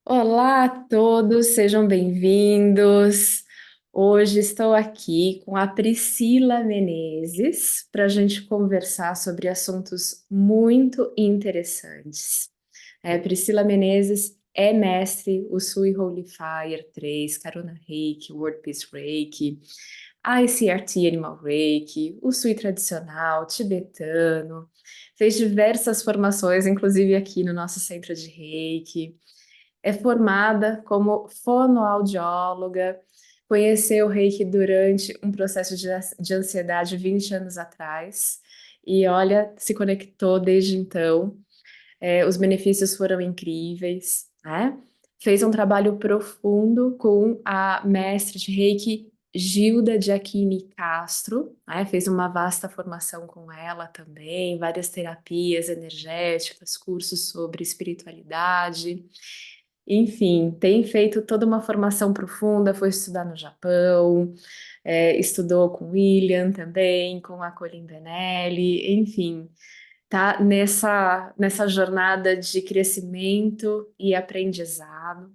Olá a todos, sejam bem-vindos. Hoje estou aqui com a Priscila Menezes para a gente conversar sobre assuntos muito interessantes. Priscila Menezes é mestre Usui Holy Fire 3, Karuna Reiki, World Peace Reiki, ICRT Animal Reiki, Usui tradicional, tibetano, fez diversas formações, inclusive aqui no nosso centro de Reiki. É formada como fonoaudióloga, conheceu o Reiki durante um processo de ansiedade 20 anos atrás, e olha, se conectou desde então. Os benefícios foram incríveis, né? Fez um trabalho profundo com a mestre de Reiki Gilda Giacchini Castro, né? Fez uma vasta formação com ela também, várias terapias energéticas, cursos sobre espiritualidade. Enfim, tem feito toda uma formação profunda, foi estudar no Japão, estudou com William também, com a Colin Benelli, enfim, tá nessa jornada de crescimento e aprendizado.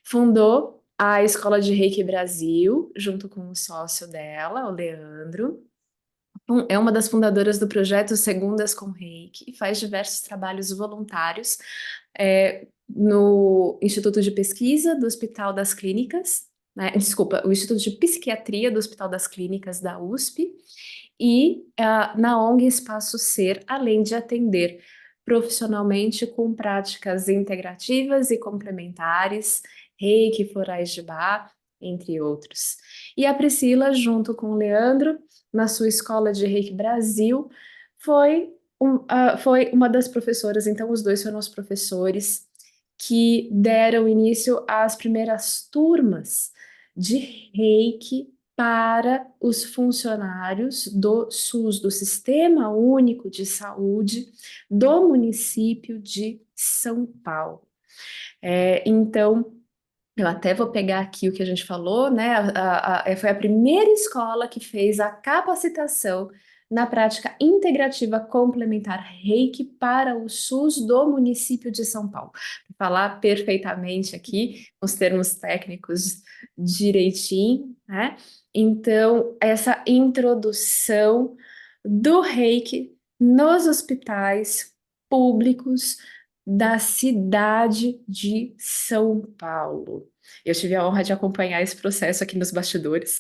Fundou a Escola de Reiki Brasil, junto com o sócio dela, o Leandro. É uma das fundadoras do projeto Segundas com Reiki e faz diversos trabalhos voluntários no Instituto de Pesquisa do Hospital das Clínicas, né? Desculpa, o Instituto de Psiquiatria do Hospital das Clínicas da USP e na ONG Espaço Ser, além de atender profissionalmente com práticas integrativas e complementares, Reiki, florais de Bach, entre outros. E a Priscila, junto com o Leandro, na sua escola de Reiki Brasil, foi uma das professoras, então os dois foram os professores que deram início às primeiras turmas de Reiki para os funcionários do SUS, do Sistema Único de Saúde do município de São Paulo. Então, eu até vou pegar aqui o que a gente falou, né? Foi a primeira escola que fez a capacitação na prática integrativa complementar Reiki para o SUS do município de São Paulo. Vou falar perfeitamente aqui, os termos técnicos direitinho, né? Então, essa introdução do Reiki nos hospitais públicos da cidade de São Paulo. Eu tive a honra de acompanhar esse processo aqui nos bastidores.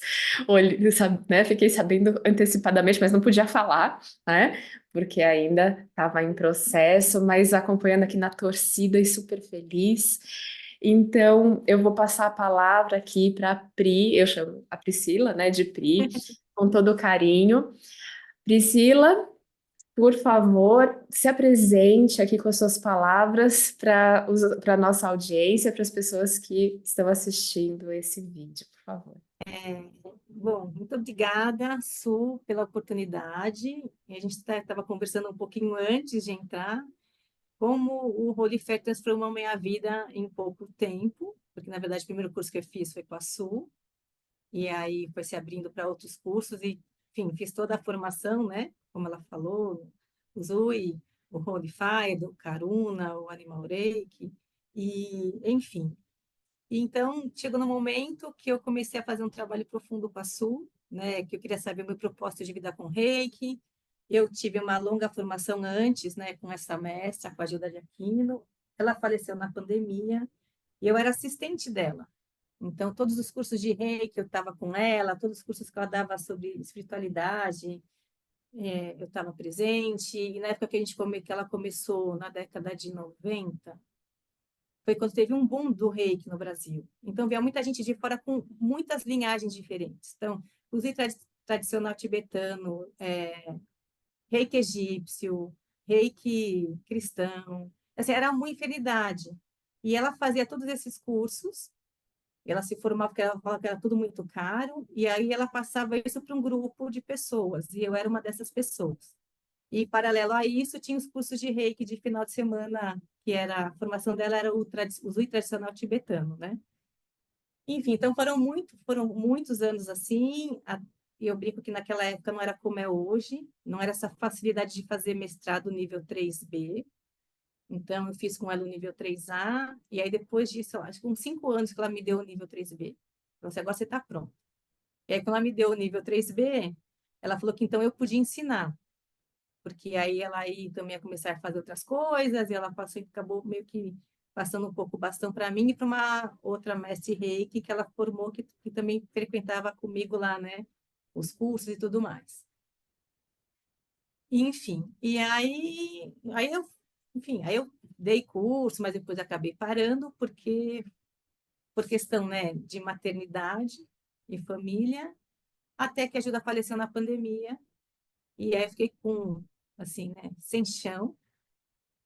Né, fiquei sabendo antecipadamente, mas não podia falar, né? Porque ainda estava em processo, mas acompanhando aqui na torcida e super feliz. Então, eu vou passar a palavra aqui para a Pri, eu chamo a Priscila, né, de Pri, com todo carinho. Priscila, por favor, se apresente aqui com as suas palavras para a nossa audiência, para as pessoas que estão assistindo esse vídeo, por favor. Bom, muito obrigada, Su, pela oportunidade. E a gente estava conversando um pouquinho antes de entrar, como o Holy Fair transformou minha vida em pouco tempo, porque, na verdade, o primeiro curso que eu fiz foi com a Su, e aí foi se abrindo para outros cursos, e, enfim, fiz toda a formação, né? Como ela falou, o Zui, o Holy Fire, o Karuna, o Animal Reiki, e, enfim. E então, chegou no momento que eu comecei a fazer um trabalho profundo com a Sul, né, que eu queria saber o meu propósito de vida com Reiki. Eu tive uma longa formação antes, né, com essa mestra, com a Gilda de Aquino. Ela faleceu na pandemia e eu era assistente dela. Então, todos os cursos de Reiki eu estava com ela, todos os cursos que ela dava sobre espiritualidade, eu estava presente. E na época que que ela começou, na década de 90, foi quando teve um boom do reiki no Brasil. Então, veio muita gente de fora com muitas linhagens diferentes. Então, o tradicional tibetano, reiki egípcio, reiki cristão. Assim, era uma infinidade. E ela fazia todos esses cursos, ela se formava, porque ela falava que era tudo muito caro, e aí ela passava isso para um grupo de pessoas, e eu era uma dessas pessoas. E, paralelo a isso, tinha os cursos de reiki de final de semana, que era a formação dela era o Zui tradicional tibetano, né? Enfim, então foram muitos anos assim, e eu brinco que naquela época não era como é hoje, não era essa facilidade de fazer mestrado nível 3B. Então, eu fiz com ela o nível 3A, e aí depois disso, eu acho que uns 5 anos que ela me deu o nível 3B. Então, assim, agora você está pronto. E aí, quando ela me deu o nível 3B, ela falou que então eu podia ensinar, porque aí ela aí também ia começar a fazer outras coisas, e ela passou, acabou meio que passando um pouco o bastão para mim e para uma outra mestre Reiki que ela formou, que também frequentava comigo lá, né, os cursos e tudo mais. Enfim, e aí eu, enfim, aí eu dei curso, mas depois acabei parando, porque por questão, né, de maternidade e família, até que a Ajuda faleceu na pandemia, e aí eu fiquei com, assim, né, sem chão.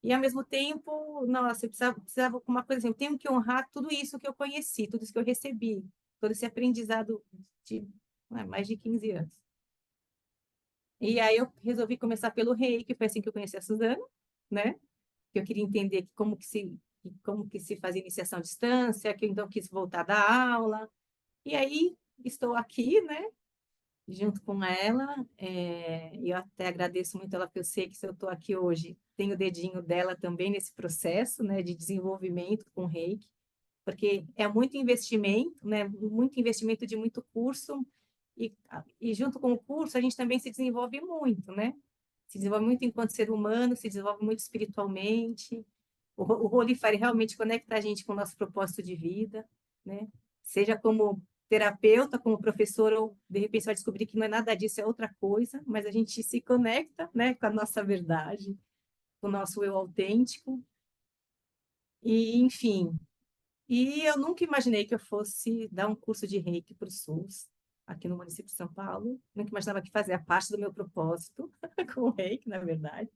E ao mesmo tempo, nossa, eu precisava com uma coisa assim, eu tenho que honrar tudo isso que eu conheci, tudo isso que eu recebi, todo esse aprendizado de mais de 15 anos. E aí eu resolvi começar pelo Reiki, foi assim que eu conheci a Suzana, né? Que eu queria entender como que se fazia iniciação à distância, que eu então quis voltar da aula. E aí estou aqui, né? Junto com ela, e eu até agradeço muito ela, porque eu sei que se eu estou aqui hoje, tem o dedinho dela também nesse processo, né, de desenvolvimento com o Reiki, porque é muito investimento, né, muito investimento de muito curso, e junto com o curso a gente também se desenvolve muito, né, se desenvolve muito enquanto ser humano, se desenvolve muito espiritualmente, o Holy Fire realmente conecta a gente com o nosso propósito de vida, né, seja como terapeuta, como professor, ou de repente você vai descobrir que não é nada disso, é outra coisa, mas a gente se conecta, né, com a nossa verdade, com o nosso eu autêntico, e enfim. E eu nunca imaginei que eu fosse dar um curso de Reiki para o SUS, aqui no município de São Paulo. Nunca imaginava que fazia parte do meu propósito com o Reiki, na verdade.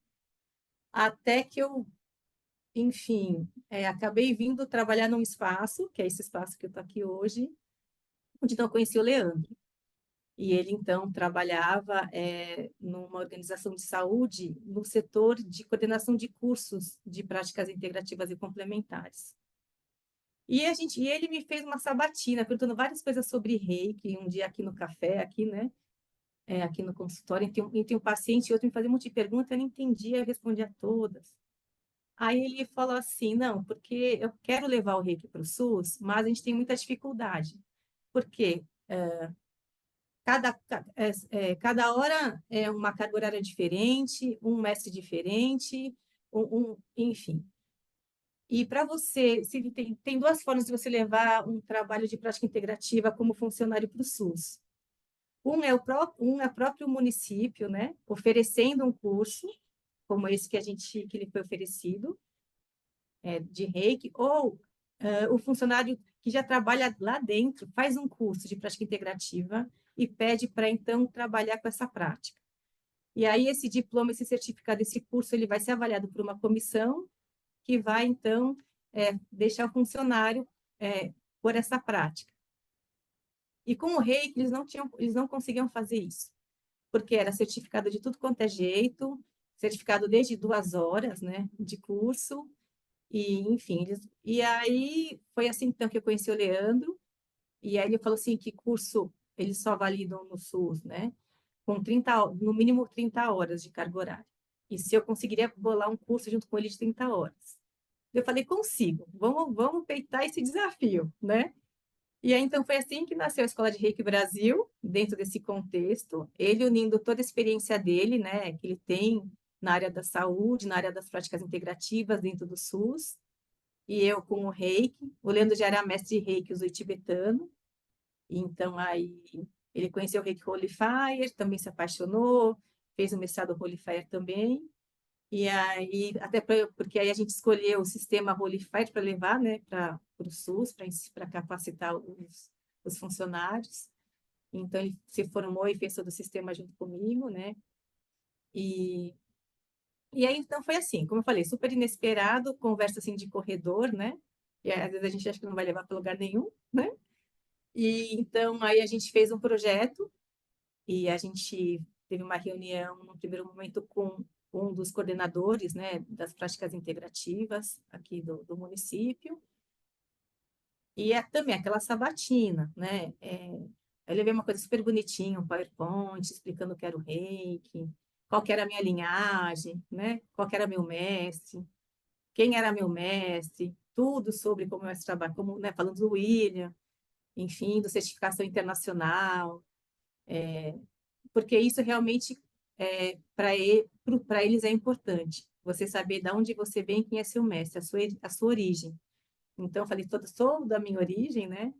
Até que eu, enfim, acabei vindo trabalhar num espaço, que é esse espaço que eu estou aqui hoje, onde então eu conheci o Leandro. E ele, então, trabalhava numa organização de saúde no setor de coordenação de cursos de práticas integrativas e complementares. E ele me fez uma sabatina, perguntando várias coisas sobre Reiki, um dia aqui no café, aqui, né? Aqui no consultório, tem um paciente e outro me fazia um monte de perguntas, eu não entendia, eu respondia todas. Aí ele falou assim, não, porque eu quero levar o Reiki para o SUS, mas a gente tem muita dificuldade. Por quê? Cada hora é uma carga horária diferente, um mestre diferente, enfim. E para você, se tem duas formas de você levar um trabalho de prática integrativa como funcionário para o SUS. Um é o próprio município, né, oferecendo um curso, como esse que ele foi oferecido, de Reiki, ou o funcionário que já trabalha lá dentro faz um curso de prática integrativa e pede para então trabalhar com essa prática. E aí esse diploma, esse certificado, esse curso, ele vai ser avaliado por uma comissão que vai então deixar o funcionário por essa prática. E com o Reiki eles não conseguiam fazer isso, porque era certificado de tudo quanto é jeito, certificado desde 2 horas, né, de curso, e enfim, e aí foi assim então que eu conheci o Leandro, e aí ele falou assim que curso eles só validam no SUS, né? Com 30, no mínimo 30 horas de carga horária. E se eu conseguiria bolar um curso junto com ele de 30 horas. Eu falei, consigo, vamos peitar esse desafio, né? E aí, então, foi assim que nasceu a Escola de Reiki Brasil, dentro desse contexto, ele unindo toda a experiência dele, né, que ele tem na área da saúde, na área das práticas integrativas dentro do SUS, e eu com o Reiki. O Leandro já era mestre de Reiki uso tibetano, então aí ele conheceu o Reiki Holy Fire, também se apaixonou, fez o mestrado Holy Fire também, e aí, porque aí a gente escolheu o sistema Holy Fire para levar, né, para o SUS, para capacitar os funcionários. Então, ele se formou e fez todo o sistema junto comigo, né? E, e aí, então, foi assim, como eu falei, super inesperado, conversa assim de corredor, né? E às vezes a gente acha que não vai levar para lugar nenhum, né? E então, aí a gente fez um projeto e a gente teve uma reunião no primeiro momento com um dos coordenadores, né, das práticas integrativas aqui do município, e também aquela sabatina, né, eu levei uma coisa super bonitinha, um PowerPoint, explicando o que era o Reiki, qual que era a minha linhagem, né, qual que era meu mestre, quem era meu mestre, tudo sobre como o mestre trabalha, como, né, falando do William, enfim, do certificação internacional, porque isso realmente para eles é importante. Você saber de onde você vem, quem é seu mestre, a sua origem. Então, eu falei, sou da minha origem, né?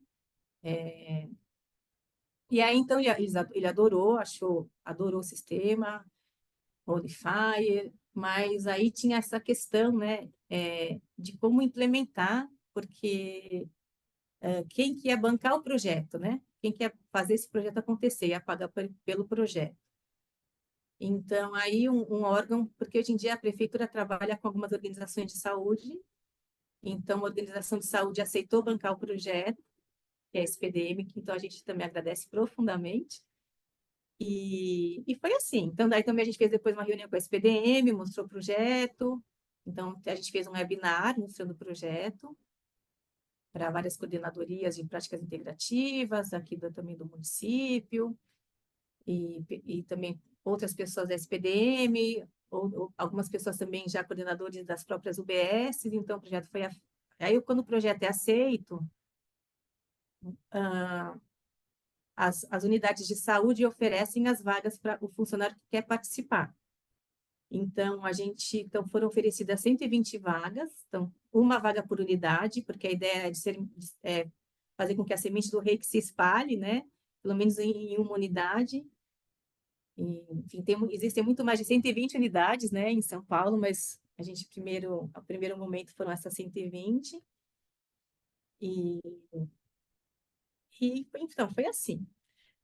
E aí, então, ele adorou, adorou o sistema, Holy Fire, mas aí tinha essa questão, né, de como implementar, porque quem que ia bancar o projeto, né? Quem que ia fazer esse projeto acontecer, ia pagar pelo projeto. Então, aí um órgão, porque hoje em dia a prefeitura trabalha com algumas organizações de saúde, então a organização de saúde aceitou bancar o projeto, que é a SPDM, que então a gente também agradece profundamente. E foi assim. Então, daí também a gente fez depois uma reunião com a SPDM, mostrou o projeto. Então, a gente fez um webinar mostrando o projeto para várias coordenadorias de práticas integrativas, aqui também do município, e também outras pessoas da SPDM, ou algumas pessoas também já coordenadores das próprias UBSs. Então, o projeto foi. Aí, quando o projeto é aceito, ah, as unidades de saúde oferecem as vagas para o funcionário que quer participar. Então foram oferecidas 120 vagas, então uma vaga por unidade, porque a ideia é fazer com que a semente do reiki se espalhe, né? Pelo menos em uma unidade. E, enfim, existem muito mais de 120 unidades, né, em São Paulo, mas o primeiro momento foram essas 120. E, então, foi assim.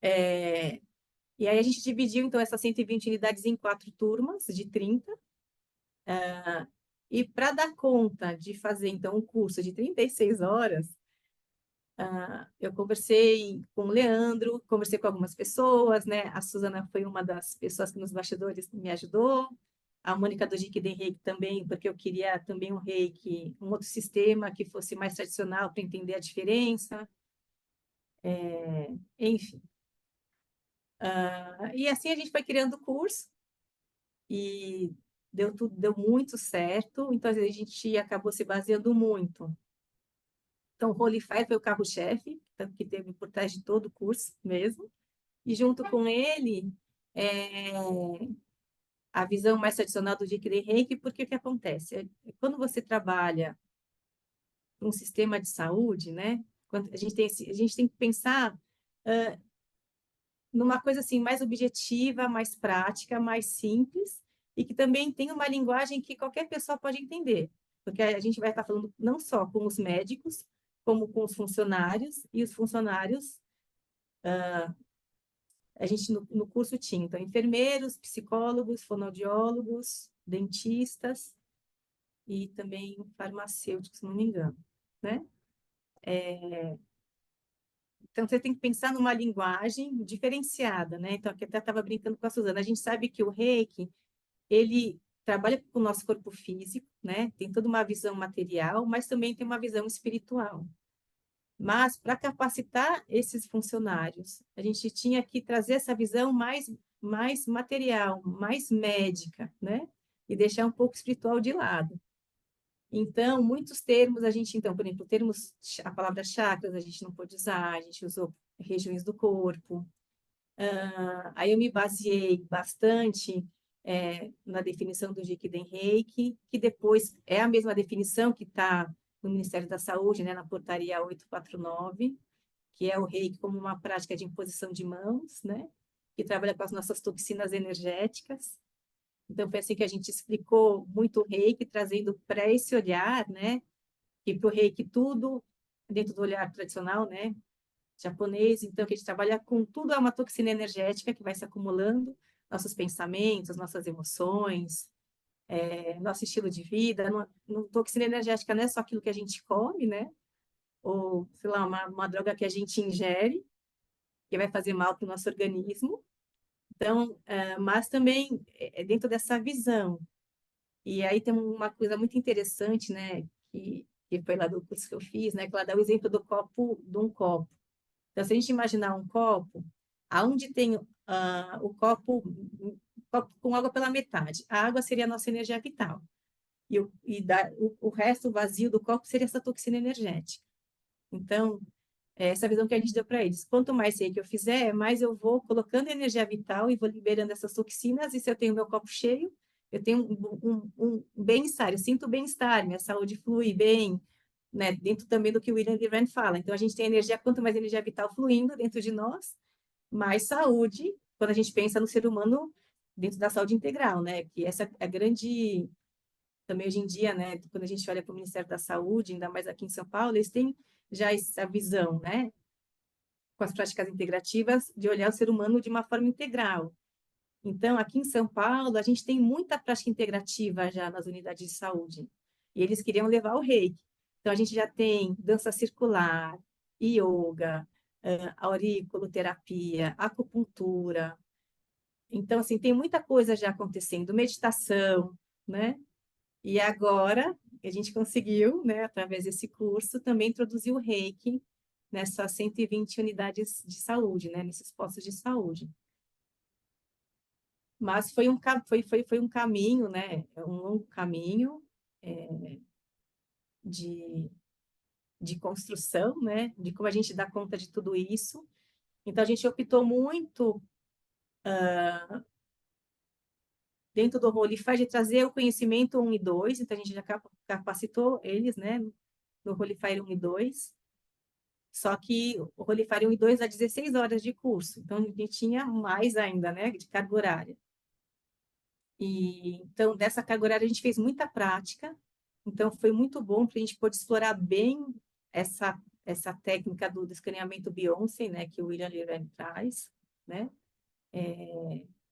É, e aí a gente dividiu, então, essas 120 unidades em 4 turmas de 30. E para dar conta de fazer, então, um curso de 36 horas, eu conversei com o Leandro, conversei com algumas pessoas, né? A Suzana foi uma das pessoas que nos bastidores me ajudou, a Mônica do Jiquiden Reiki também, porque eu queria também um reiki, um outro sistema que fosse mais tradicional para entender a diferença, enfim. E assim a gente foi criando o curso e deu muito certo, então a gente acabou se baseando muito. Então, o Holy Fire foi o carro-chefe, que teve por trás de todo o curso mesmo. E junto com ele, é, a visão mais tradicional do Jikiden Reiki, porque o que acontece? Quando você trabalha para um sistema de saúde, né? Quando a gente tem que pensar numa coisa assim mais objetiva, mais prática, mais simples, e que também tem uma linguagem que qualquer pessoa pode entender. Porque a gente vai estar falando não só com os médicos, como com os funcionários, e os funcionários a gente no curso tinha, então, enfermeiros, psicólogos, fonoaudiólogos, dentistas e também farmacêuticos, se não me engano, né? Então, você tem que pensar numa linguagem diferenciada, né? Então, aqui até estava brincando com a Suzana, a gente sabe que o Reiki, ele trabalha com o nosso corpo físico, né? Tem toda uma visão material, mas também tem uma visão espiritual. Mas, para capacitar esses funcionários, a gente tinha que trazer essa visão mais material, mais médica, né? E deixar um pouco espiritual de lado. Então, muitos termos, então, por exemplo, a palavra chakras a gente não pôde usar, a gente usou regiões do corpo. Aí eu me baseei bastante na definição do Jikiden Reiki, que depois é a mesma definição que está no Ministério da Saúde, né, na portaria 849, que é o reiki como uma prática de imposição de mãos, né? Que trabalha com as nossas toxinas energéticas. Então, foi assim que a gente explicou muito o reiki, trazendo para esse olhar, né? E para o reiki tudo, dentro do olhar tradicional, né? Japonês, então, que a gente trabalha com tudo, é uma toxina energética que vai se acumulando, nossos pensamentos, nossas emoções, nosso estilo de vida. Toxina energética não é só aquilo que a gente come, né? Ou, sei lá, uma droga que a gente ingere, que vai fazer mal para o nosso organismo. Então, mas também dentro dessa visão. E aí tem uma coisa muito interessante, né, que foi lá do curso que eu fiz, né, que ela dá o exemplo de um copo. Então, se a gente imaginar um copo, aonde tem o copo com água pela metade, a água seria a nossa energia vital. o resto, o vazio do copo, seria essa toxina energética. Então, é essa visão que a gente deu para eles. Quanto mais reiki eu fizer, mais eu vou colocando energia vital e vou liberando essas toxinas, e se eu tenho meu copo cheio, eu tenho um bem-estar, eu sinto bem-estar, minha saúde flui bem, né? Dentro também do que o William Durant fala. Então, a gente tem energia, quanto mais energia vital fluindo dentro de nós, mais saúde, quando a gente pensa no ser humano dentro da saúde integral, né? Que essa é a grande, também hoje em dia, né? Quando a gente olha para o Ministério da Saúde, ainda mais aqui em São Paulo, eles têm já essa visão, né? Com as práticas integrativas, de olhar o ser humano de uma forma integral. Então, aqui em São Paulo, a gente tem muita prática integrativa já nas unidades de saúde. E eles queriam levar o reiki. Então, a gente já tem dança circular, yoga, auriculoterapia, acupuntura. Então, assim, tem muita coisa já acontecendo, meditação, né? E agora, a gente conseguiu, né, através desse curso, também introduzir o reiki nessas 120 unidades de saúde, né, nesses postos de saúde. Mas foi um caminho, né? Um longo caminho é, de, de construção, né? De como a gente dá conta de tudo isso. Então, a gente optou muito, dentro do Rolify, de trazer o conhecimento 1 e 2. Então, a gente já capacitou eles, né? No Rolify 1 e 2. Só que o Rolify 1 e 2 dá 16 horas de curso. Então, a gente tinha mais ainda, né? De carga horária. E, então, dessa carga horária, a gente fez muita prática. Então, foi muito bom para a gente poder explorar bem essa técnica do escaneamento Beyoncé, né, que o William Lirand traz, né,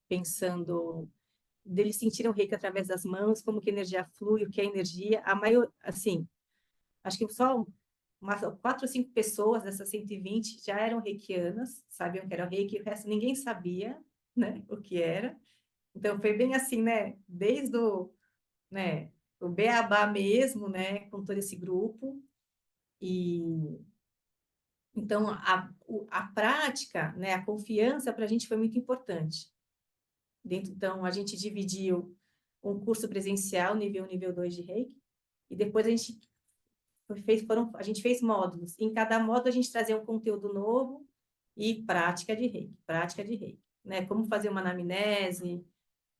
pensando deles sentirem o reiki através das mãos, como que a energia flui, o que é energia. A maior, assim, acho que só umas 4 ou 5 pessoas dessas 120 já eram reikianas, sabiam que era o reiki, o resto ninguém sabia, né, o que era. Então, foi bem assim, né, desde né, o beabá mesmo, né, com todo esse grupo. E então a prática, né, a confiança para a gente foi muito importante. Então a gente dividiu um curso presencial nível 1, nível 2 de Reiki, e depois a gente fez módulos. Em cada módulo a gente trazia um conteúdo novo e prática de Reiki, né? Como fazer uma anamnese,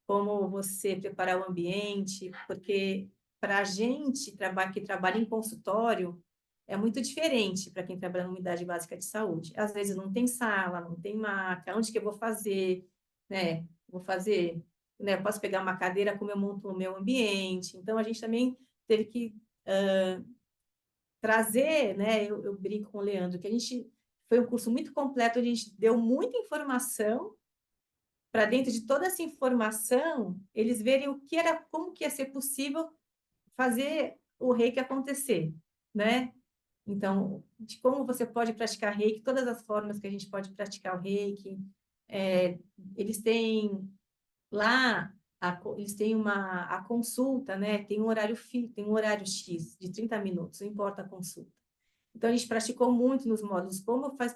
como você preparar o ambiente, porque para a gente que trabalha em consultório, é muito diferente para quem trabalha na unidade básica de saúde. Às vezes não tem sala, não tem maca, onde que eu vou fazer, né? Vou fazer, né? Eu posso pegar uma cadeira, como eu monto o meu ambiente. Então, a gente também teve que trazer, né? Eu brinco com o Leandro, que a gente foi um curso muito completo, a gente deu muita informação para dentro de toda essa informação, eles verem o que era, como que ia ser possível fazer o reiki acontecer, né? Então, de como você pode praticar reiki, todas as formas que a gente pode praticar o reiki. É, eles têm lá, eles têm a consulta, né? Tem um horário X de 30 minutos, não importa a consulta. Então, a gente praticou muito nos módulos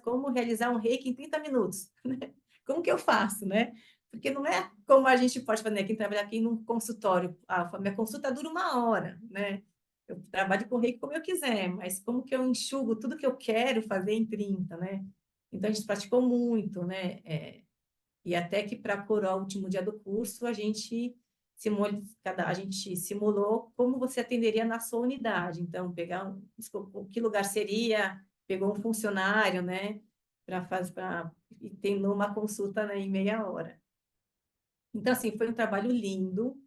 como realizar um reiki em 30 minutos. Né? Como que eu faço, né? Porque não é como a gente pode fazer, né? Quem trabalha aqui num consultório, minha consulta dura 1 hora, né? Eu trabalho com reiki como eu quiser, mas como que eu enxugo tudo que eu quero fazer em 30, né? Então, a gente praticou muito, né? E até que para coroar o último dia do curso, a gente simulou como você atenderia na sua unidade. Então, que lugar seria, pegou um funcionário, né, e tendo uma consulta, né, em meia hora. Então, assim, foi um trabalho lindo,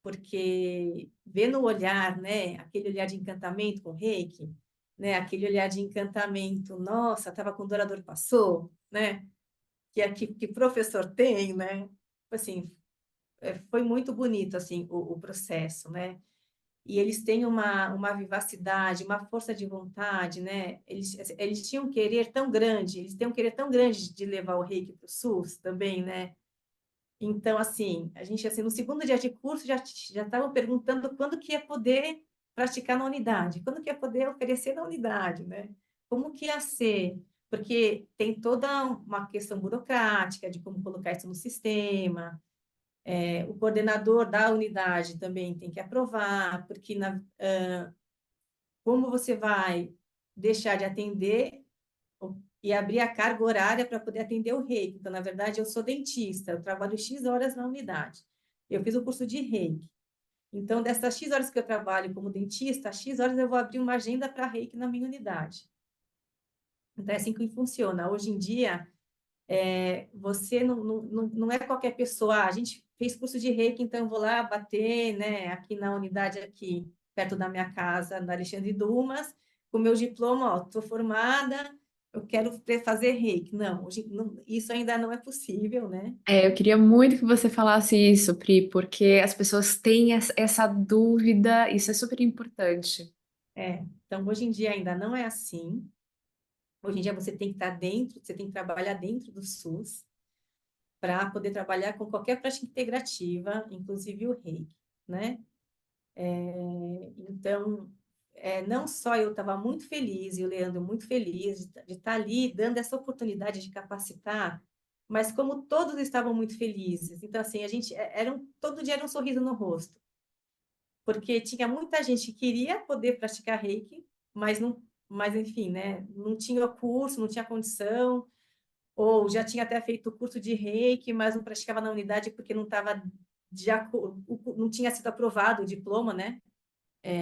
porque ver no olhar, né, aquele olhar de encantamento com o Reiki, né, aquele olhar de encantamento, nossa, estava com dor, a dor passou, né? Que professor tem, né? Assim, foi muito bonito assim o processo, né? E eles têm uma vivacidade, uma força de vontade, né? Eles tinham um querer tão grande, eles têm um querer tão grande de levar o Reiki para o SUS também, né? Então, assim, a gente, assim, no segundo dia de curso, já estavam perguntando quando que ia poder praticar na unidade, quando que ia poder oferecer na unidade, né? Como que ia ser? Porque tem toda uma questão burocrática de como colocar isso no sistema. O coordenador da unidade também tem que aprovar, porque como você vai deixar de atender e abrir a carga horária para poder atender o reiki? Então, na verdade, eu sou dentista, eu trabalho X horas na unidade. Eu fiz o curso de reiki. Então, dessas X horas que eu trabalho como dentista, X horas eu vou abrir uma agenda para reiki na minha unidade. Então, é assim que funciona. Hoje em dia, você não é qualquer pessoa. A gente fez curso de reiki, então eu vou lá bater, né, aqui na unidade, aqui perto da minha casa, na Alexandre Dumas, com meu diploma, ó, estou formada, eu quero fazer reiki. Não, isso ainda não é possível, né? Eu queria muito que você falasse isso, Pri, porque as pessoas têm essa dúvida, isso é super importante. Então, hoje em dia ainda não é assim. Hoje em dia você tem que estar dentro, você tem que trabalhar dentro do SUS para poder trabalhar com qualquer prática integrativa, inclusive o reiki, né? Então, não só eu estava muito feliz, e o Leandro muito feliz de estar ali dando essa oportunidade de capacitar, mas como todos estavam muito felizes. Então, assim, a gente todo dia era um sorriso no rosto, porque tinha muita gente que queria poder praticar reiki, mas não, mas enfim, né, não tinha curso, não tinha condição, ou já tinha até feito o curso de reiki, mas não praticava na unidade porque não estava não tinha sido aprovado o diploma, né?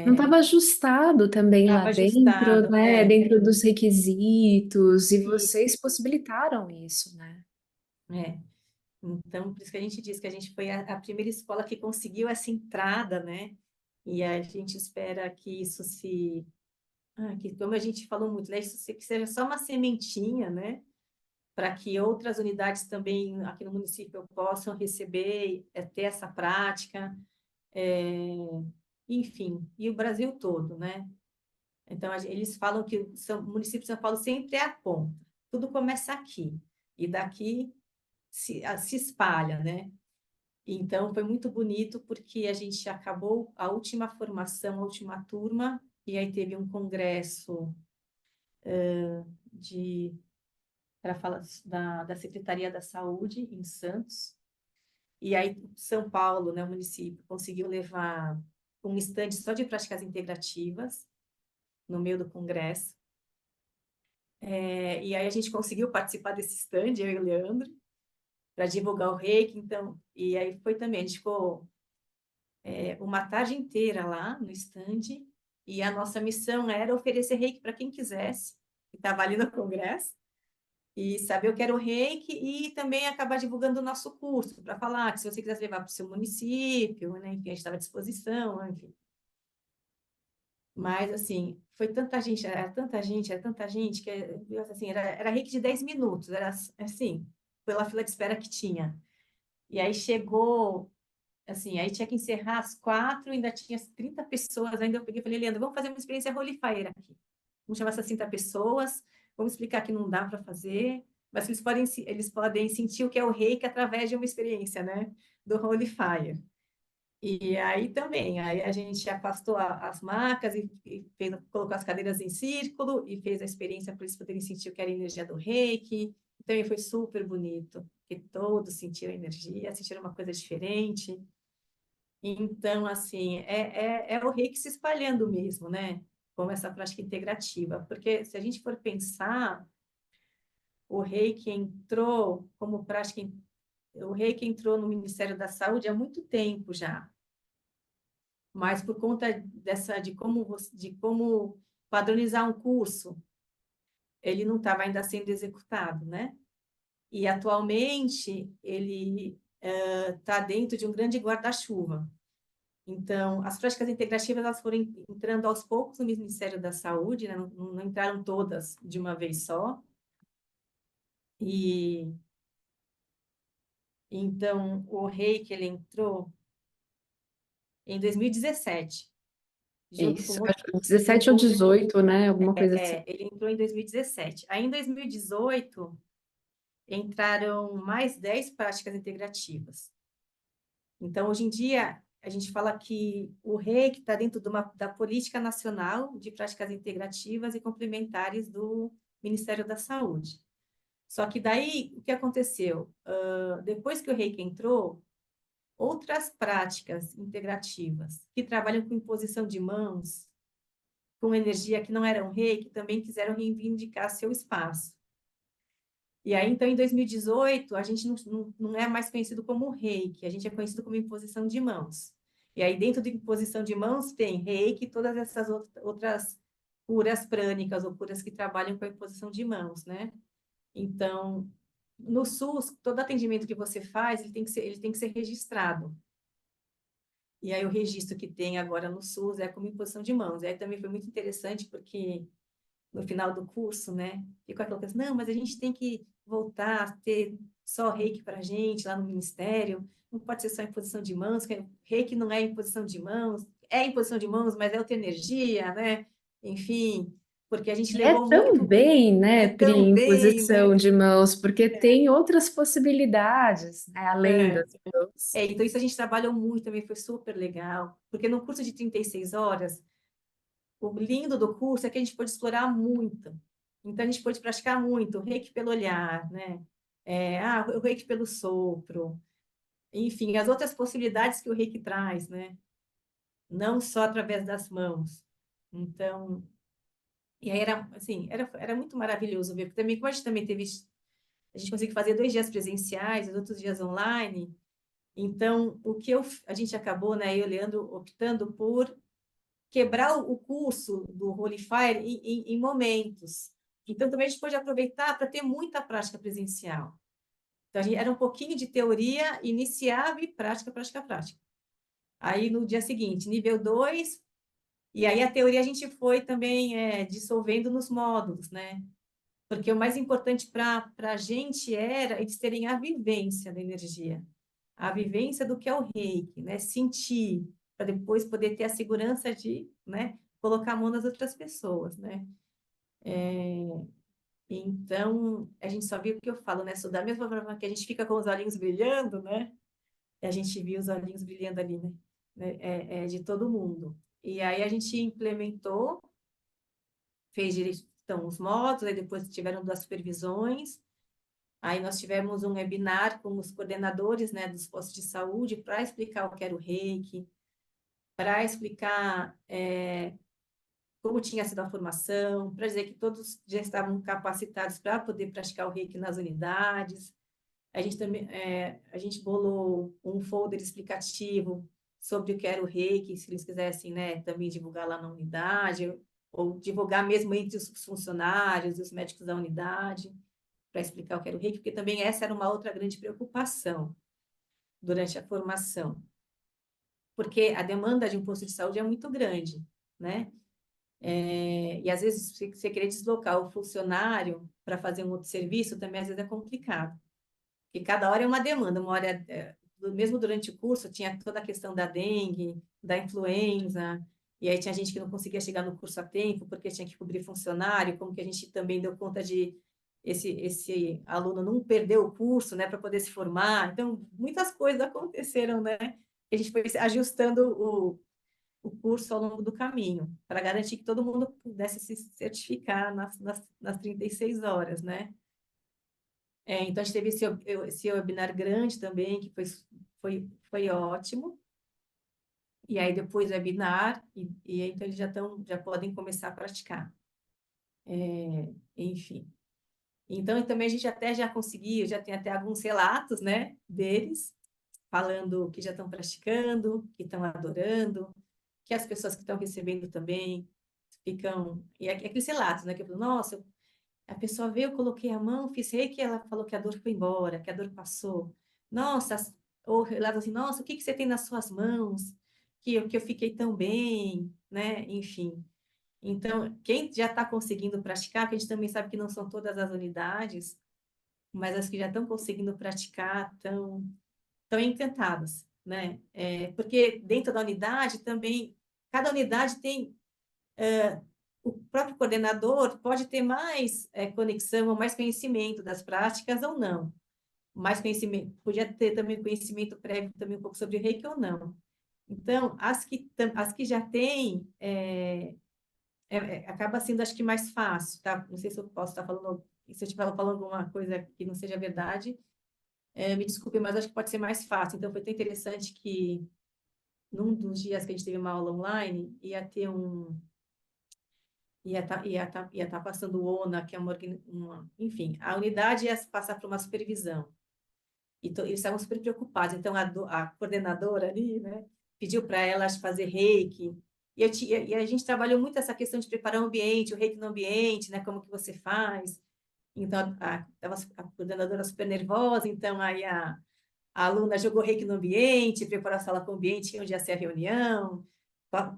Não estava ajustado também lá Estava dentro, ajustado, né? Dentro dos requisitos, e vocês isso, possibilitaram isso, né? é. Então, por isso que a gente diz que a gente foi a primeira escola que conseguiu essa entrada, né? E a gente espera que isso que como a gente falou muito, né? Que seja só uma sementinha, né? Para que outras unidades também aqui no município possam receber, ter essa prática, é, enfim, e o Brasil todo, né? Então, eles falam que o município de São Paulo sempre é a ponta. Tudo começa aqui. E daqui se espalha, né? Então, foi muito bonito porque a gente acabou a última formação, a última turma, e aí teve um congresso de para falar da Secretaria da Saúde em Santos. E aí São Paulo, né, o município, conseguiu levar um estande só de práticas integrativas no meio do congresso. E aí a gente conseguiu participar desse stand, eu e o Leandro, para divulgar o reiki. Então, e aí foi também, a gente ficou uma tarde inteira lá no stand, e a nossa missão era oferecer reiki para quem quisesse, que estava ali no congresso, e saber o que era o reiki, e também acabar divulgando o nosso curso, para falar que se você quisesse levar para o seu município, né, enfim, a gente estava à disposição, enfim. Mas, assim, foi tanta gente, era tanta gente, que, assim, era reiki de 10 minutos, era assim, pela fila de espera que tinha. E aí chegou, assim, aí tinha que encerrar às 4, ainda tinha 30 pessoas, ainda eu peguei e falei, Leandro, vamos fazer uma experiência Holy Fire aqui. Vamos chamar essas 30 pessoas, vamos explicar que não dá para fazer, mas eles podem sentir o que é o reiki através de uma experiência, né, do Holy Fire. E aí também, aí a gente afastou as macas e colocou as cadeiras em círculo e fez a experiência para eles poderem sentir o que era a energia do reiki. Também foi super bonito, porque todos sentiram a energia, sentiram uma coisa diferente. Então, assim, é o reiki se espalhando mesmo, né? Como essa prática integrativa. Porque se a gente for pensar, o reiki entrou como prática, o reiki entrou no Ministério da Saúde há muito tempo já, mas por conta de como padronizar um curso, ele não estava ainda sendo executado, né? E atualmente ele está dentro de um grande guarda-chuva. Então, as práticas integrativas elas foram entrando aos poucos no Ministério da Saúde, né? Não entraram todas de uma vez só. E então o Reiki ele entrou em 2017, junto com Isso, outro, acho que 17 ou 18, né? Alguma coisa assim. ele entrou em 2017. Aí em 2018 entraram mais 10 práticas integrativas. Então, hoje em dia, a gente fala que o REIC está dentro da Política Nacional de Práticas Integrativas e Complementares do Ministério da Saúde. Só que daí, o que aconteceu? Depois que o REIC entrou, outras práticas integrativas que trabalham com imposição de mãos, com energia que não eram reiki, também quiseram reivindicar seu espaço. E aí, então, em 2018, a gente não é mais conhecido como reiki, a gente é conhecido como imposição de mãos. E aí, dentro de imposição de mãos, tem reiki e todas essas outras curas prânicas ou curas que trabalham com a imposição de mãos, né? Então, no SUS, todo atendimento que você faz, ele tem que ser registrado. E aí, o registro que tem agora no SUS é como imposição de mãos. E aí também foi muito interessante, porque no final do curso, né? Ficou aquela coisa, não, mas a gente tem que voltar a ter só reiki para a gente lá no ministério, não pode ser só imposição de mãos, que reiki não é imposição de mãos, é imposição de mãos, mas é outra energia, né? Enfim, porque a gente É levou muito, também, né, é Pri, tão bem, imposição né? de mãos, porque tem outras possibilidades, né, além É, das mãos. então isso a gente trabalhou muito também, foi super legal, porque no curso de 36 horas, o lindo do curso é que a gente pôde explorar muito. Então, a gente pôde praticar muito, o reiki pelo olhar, né? O reiki pelo sopro. Enfim, as outras possibilidades que o reiki traz, né? Não só através das mãos. Então, e aí era, assim, era muito maravilhoso ver. Porque também, como a gente também teve... A gente conseguiu fazer 2 dias presenciais, os outros dias online. Então, a gente acabou, né? Eu e o Leandro, optando por quebrar o curso do Holy Fire em momentos. Então, também a gente pode aproveitar para ter muita prática presencial. Então, era um pouquinho de teoria, iniciava e prática, prática, prática. Aí, no dia seguinte, nível 2, e aí a teoria a gente foi também dissolvendo nos módulos, né? Porque o mais importante para a gente era eles terem a vivência da energia, a vivência do que é o reiki, né? Sentir, para depois poder ter a segurança de, né, colocar a mão nas outras pessoas, né? Então, a gente só viu o que eu falo, né? Da mesma forma que a gente fica com os olhinhos brilhando, né? E a gente viu os olhinhos brilhando ali, né? De todo mundo. E aí a gente implementou, fez direito, então, os módulos, aí depois tiveram 2 supervisões. Aí nós tivemos um webinar com os coordenadores, né, dos postos de saúde para explicar o que era o reiki, para explicar como tinha sido a formação, para dizer que todos já estavam capacitados para poder praticar o reiki nas unidades. A gente bolou um folder explicativo sobre o que era o reiki, se eles quisessem, né, também divulgar lá na unidade, ou divulgar mesmo entre os funcionários, os médicos da unidade, para explicar o que era o reiki, porque também essa era uma outra grande preocupação durante a formação, porque a demanda de um posto de saúde é muito grande, né? E às vezes você querer deslocar o funcionário para fazer um outro serviço também às vezes é complicado, porque cada hora é uma demanda, uma hora, mesmo durante o curso, tinha toda a questão da dengue, da influenza, e aí tinha gente que não conseguia chegar no curso a tempo, porque tinha que cobrir funcionário, como que a gente também deu conta de esse aluno não perder o curso, né, para poder se formar. Então, muitas coisas aconteceram, né? A gente foi ajustando o curso ao longo do caminho, para garantir que todo mundo pudesse se certificar nas 36 horas, né? Então, a gente teve esse webinar grande também, que foi ótimo. E aí, depois o webinar, e aí, então eles já podem começar a praticar. Enfim. Então, e também a gente até já conseguiu, já tem até alguns relatos, né, deles, falando que já estão praticando, que estão adorando, que as pessoas que estão recebendo também ficam... E aqueles relatos, né, que eu falo, nossa, a pessoa veio, eu coloquei a mão, fiz reiki, ela falou que a dor foi embora, que a dor passou. Nossa, ou relato assim, nossa, o que que você tem nas suas mãos? Que eu fiquei tão bem, né? Enfim. Então, quem já está conseguindo praticar, que a gente também sabe que não são todas as unidades, mas as que já estão conseguindo praticar estão encantadas, né? Porque dentro da unidade também, cada unidade tem o próprio coordenador pode ter mais conexão ou mais conhecimento das práticas ou não. Mais conhecimento, podia ter também conhecimento prévio também um pouco sobre o reiki ou não. Então, as que já têm, acaba sendo, acho que, mais fácil, tá? Não sei se eu posso estar falando, se eu estiver falando alguma coisa que não seja verdade, Me desculpe, mas acho que pode ser mais fácil. Então, foi tão interessante que num dos dias que a gente teve uma aula online, ia ter um. Ia tá passando o ONA, que é enfim, a unidade ia passar por uma supervisão. Eles estavam super preocupados. Então, a coordenadora ali, né, pediu para elas fazer reiki. E a gente trabalhou muito essa questão de preparar o ambiente, o reiki no ambiente, né, como que você faz. Então, a coordenadora super nervosa, então aí a aluna jogou reiki no ambiente, preparou a sala com o ambiente onde ia ser a reunião,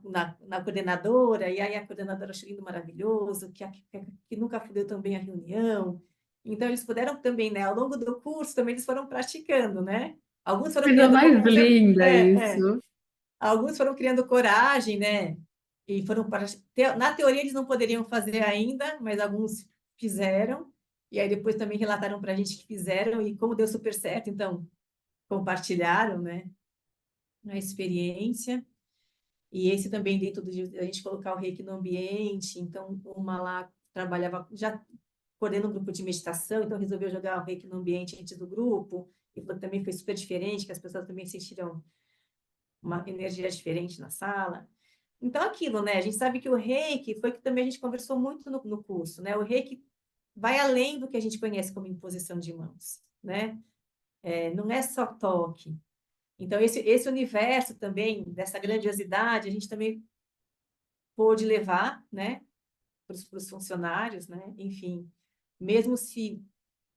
na coordenadora, e aí a coordenadora achou lindo, maravilhoso, que nunca deu tão bem a reunião. Então, eles puderam também, né, ao longo do curso, também eles foram praticando, né? Alguns foram Coisa criando, mais fazendo, linda isso. alguns foram criando coragem, né? E foram na teoria eles não poderiam fazer ainda, mas alguns fizeram. E aí depois também relataram para a gente que fizeram e como deu super certo, então compartilharam, né, a experiência. E esse também dentro a gente colocar o reiki no ambiente. Então uma lá trabalhava já coordenando um grupo de meditação, então resolveu jogar o reiki no ambiente antes do grupo. E também foi super diferente, que as pessoas também sentiram uma energia diferente na sala. Então, aquilo, né? A gente sabe que o reiki foi que também a gente conversou muito no curso, né? O reiki vai além do que a gente conhece como imposição de mãos, né? Não é só toque. Então, esse universo também, dessa grandiosidade, a gente também pôde levar, né? Para os funcionários, né? Enfim, mesmo se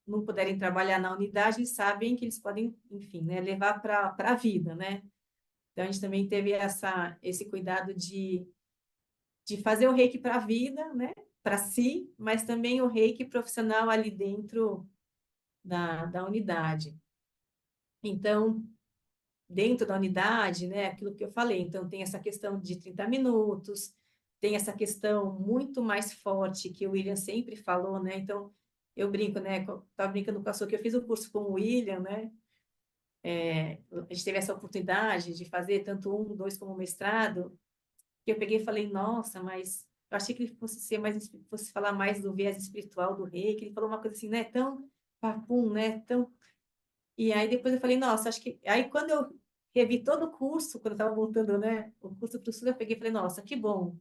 não puderem trabalhar na unidade, eles sabem que eles podem, enfim, né? Levar para a vida, né? Então, a gente também teve esse cuidado de fazer o reiki para a vida, né? Para si, mas também o reiki profissional ali dentro da unidade. Então, dentro da unidade, né? Aquilo que eu falei. Então, tem essa questão de 30 minutos, tem essa questão muito mais forte que o William sempre falou, né? Então, eu brinco, né? Estava brincando com a sua que eu fiz o curso com o William, né? A gente teve essa oportunidade de fazer tanto um, dois como mestrado, que eu peguei e falei, nossa, mas eu achei que ele fosse falar mais do viés espiritual do rei, que ele falou uma coisa assim, né, tão papum, né, tão... E aí depois eu falei, nossa, acho que... Aí quando eu revi todo o curso, quando eu estava montando, né, o curso para o Sul, eu peguei e falei, nossa, que bom,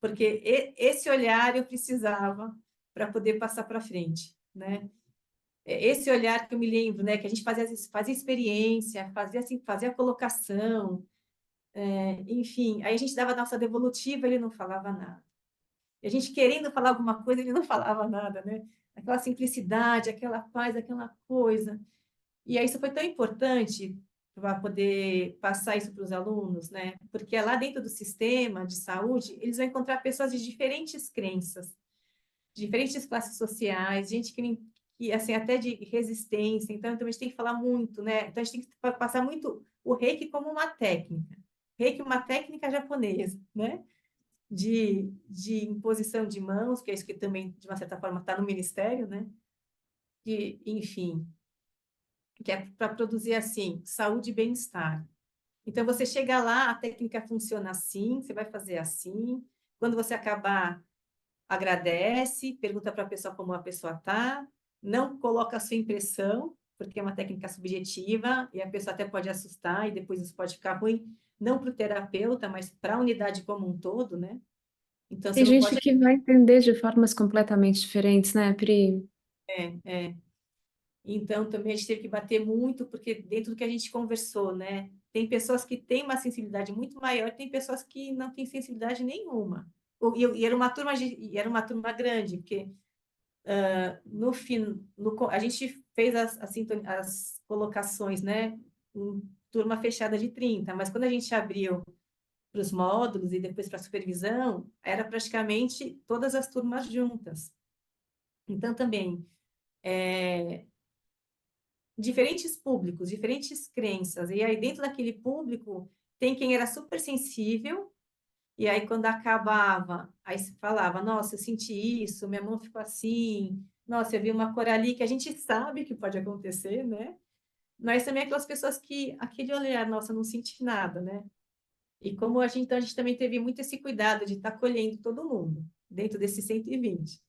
porque esse olhar eu precisava para poder passar para frente, né? Esse olhar que eu me lembro, né, que a gente fazia experiência, fazia assim, fazia a colocação, enfim, aí a gente dava a nossa devolutiva, ele não falava nada. E a gente querendo falar alguma coisa, ele não falava nada, né? Aquela simplicidade, aquela paz, aquela coisa. E aí isso foi tão importante para poder passar isso para os alunos, né? Porque lá dentro do sistema de saúde, eles vão encontrar pessoas de diferentes crenças, diferentes classes sociais, gente que assim, até de resistência. Então a gente tem que falar muito, né? Então a gente tem que passar muito o reiki como uma técnica. Reiki, é uma técnica japonesa, né? De imposição de mãos, que é isso que também, de uma certa forma, está no Ministério, né? Enfim, que é para produzir, assim, saúde e bem-estar. Então, você chega lá, a técnica funciona assim, você vai fazer assim. Quando você acabar, agradece, pergunta para a pessoa como a pessoa está, não coloca a sua impressão, porque é uma técnica subjetiva, e a pessoa até pode assustar, e depois isso pode ficar ruim, não para o terapeuta, mas para a unidade como um todo, né? Então, você Tem não gente pode... que vai entender de formas completamente diferentes, né, Pri? É. Então, também a gente teve que bater muito, porque dentro do que a gente conversou, né? Tem pessoas que têm uma sensibilidade muito maior, tem pessoas que não têm sensibilidade nenhuma. E era uma turma, e era uma turma grande, porque no fim, a gente fez as colocações, né? Em turma fechada de 30, mas quando a gente abriu para os módulos e depois para a supervisão, era praticamente todas as turmas juntas. Então, também, diferentes públicos, diferentes crenças. E aí, dentro daquele público, tem quem era super sensível, e aí, quando acabava, aí se falava: Nossa, eu senti isso, minha mão ficou assim, nossa, eu vi uma cor ali, que a gente sabe que pode acontecer, né? Mas também aquelas pessoas que, aquele olhar, nossa, não senti nada, né? E como então, a gente também teve muito esse cuidado de estar colhendo todo mundo, dentro desses 120.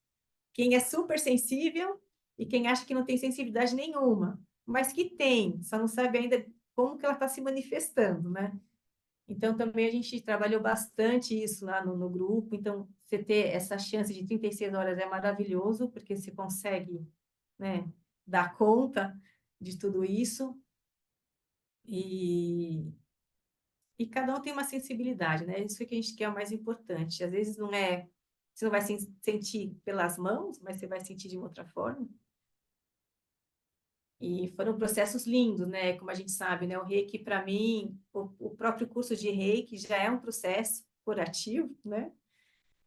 Quem é super sensível e quem acha que não tem sensibilidade nenhuma. mas que tem, só não sabe ainda como que ela está se manifestando, né? Então, também a gente trabalhou bastante isso lá no grupo. Então, você ter essa chance de 36 horas é maravilhoso, porque você consegue, né, dar conta de tudo isso. E, e cada um tem uma sensibilidade, né? Isso que a gente quer é o mais importante. Às vezes não é, você não vai sentir pelas mãos, mas você vai sentir de uma outra forma. E foram processos lindos, né? Como a gente sabe, né? O Reiki, para mim, o próprio curso de Reiki já é um processo curativo, né?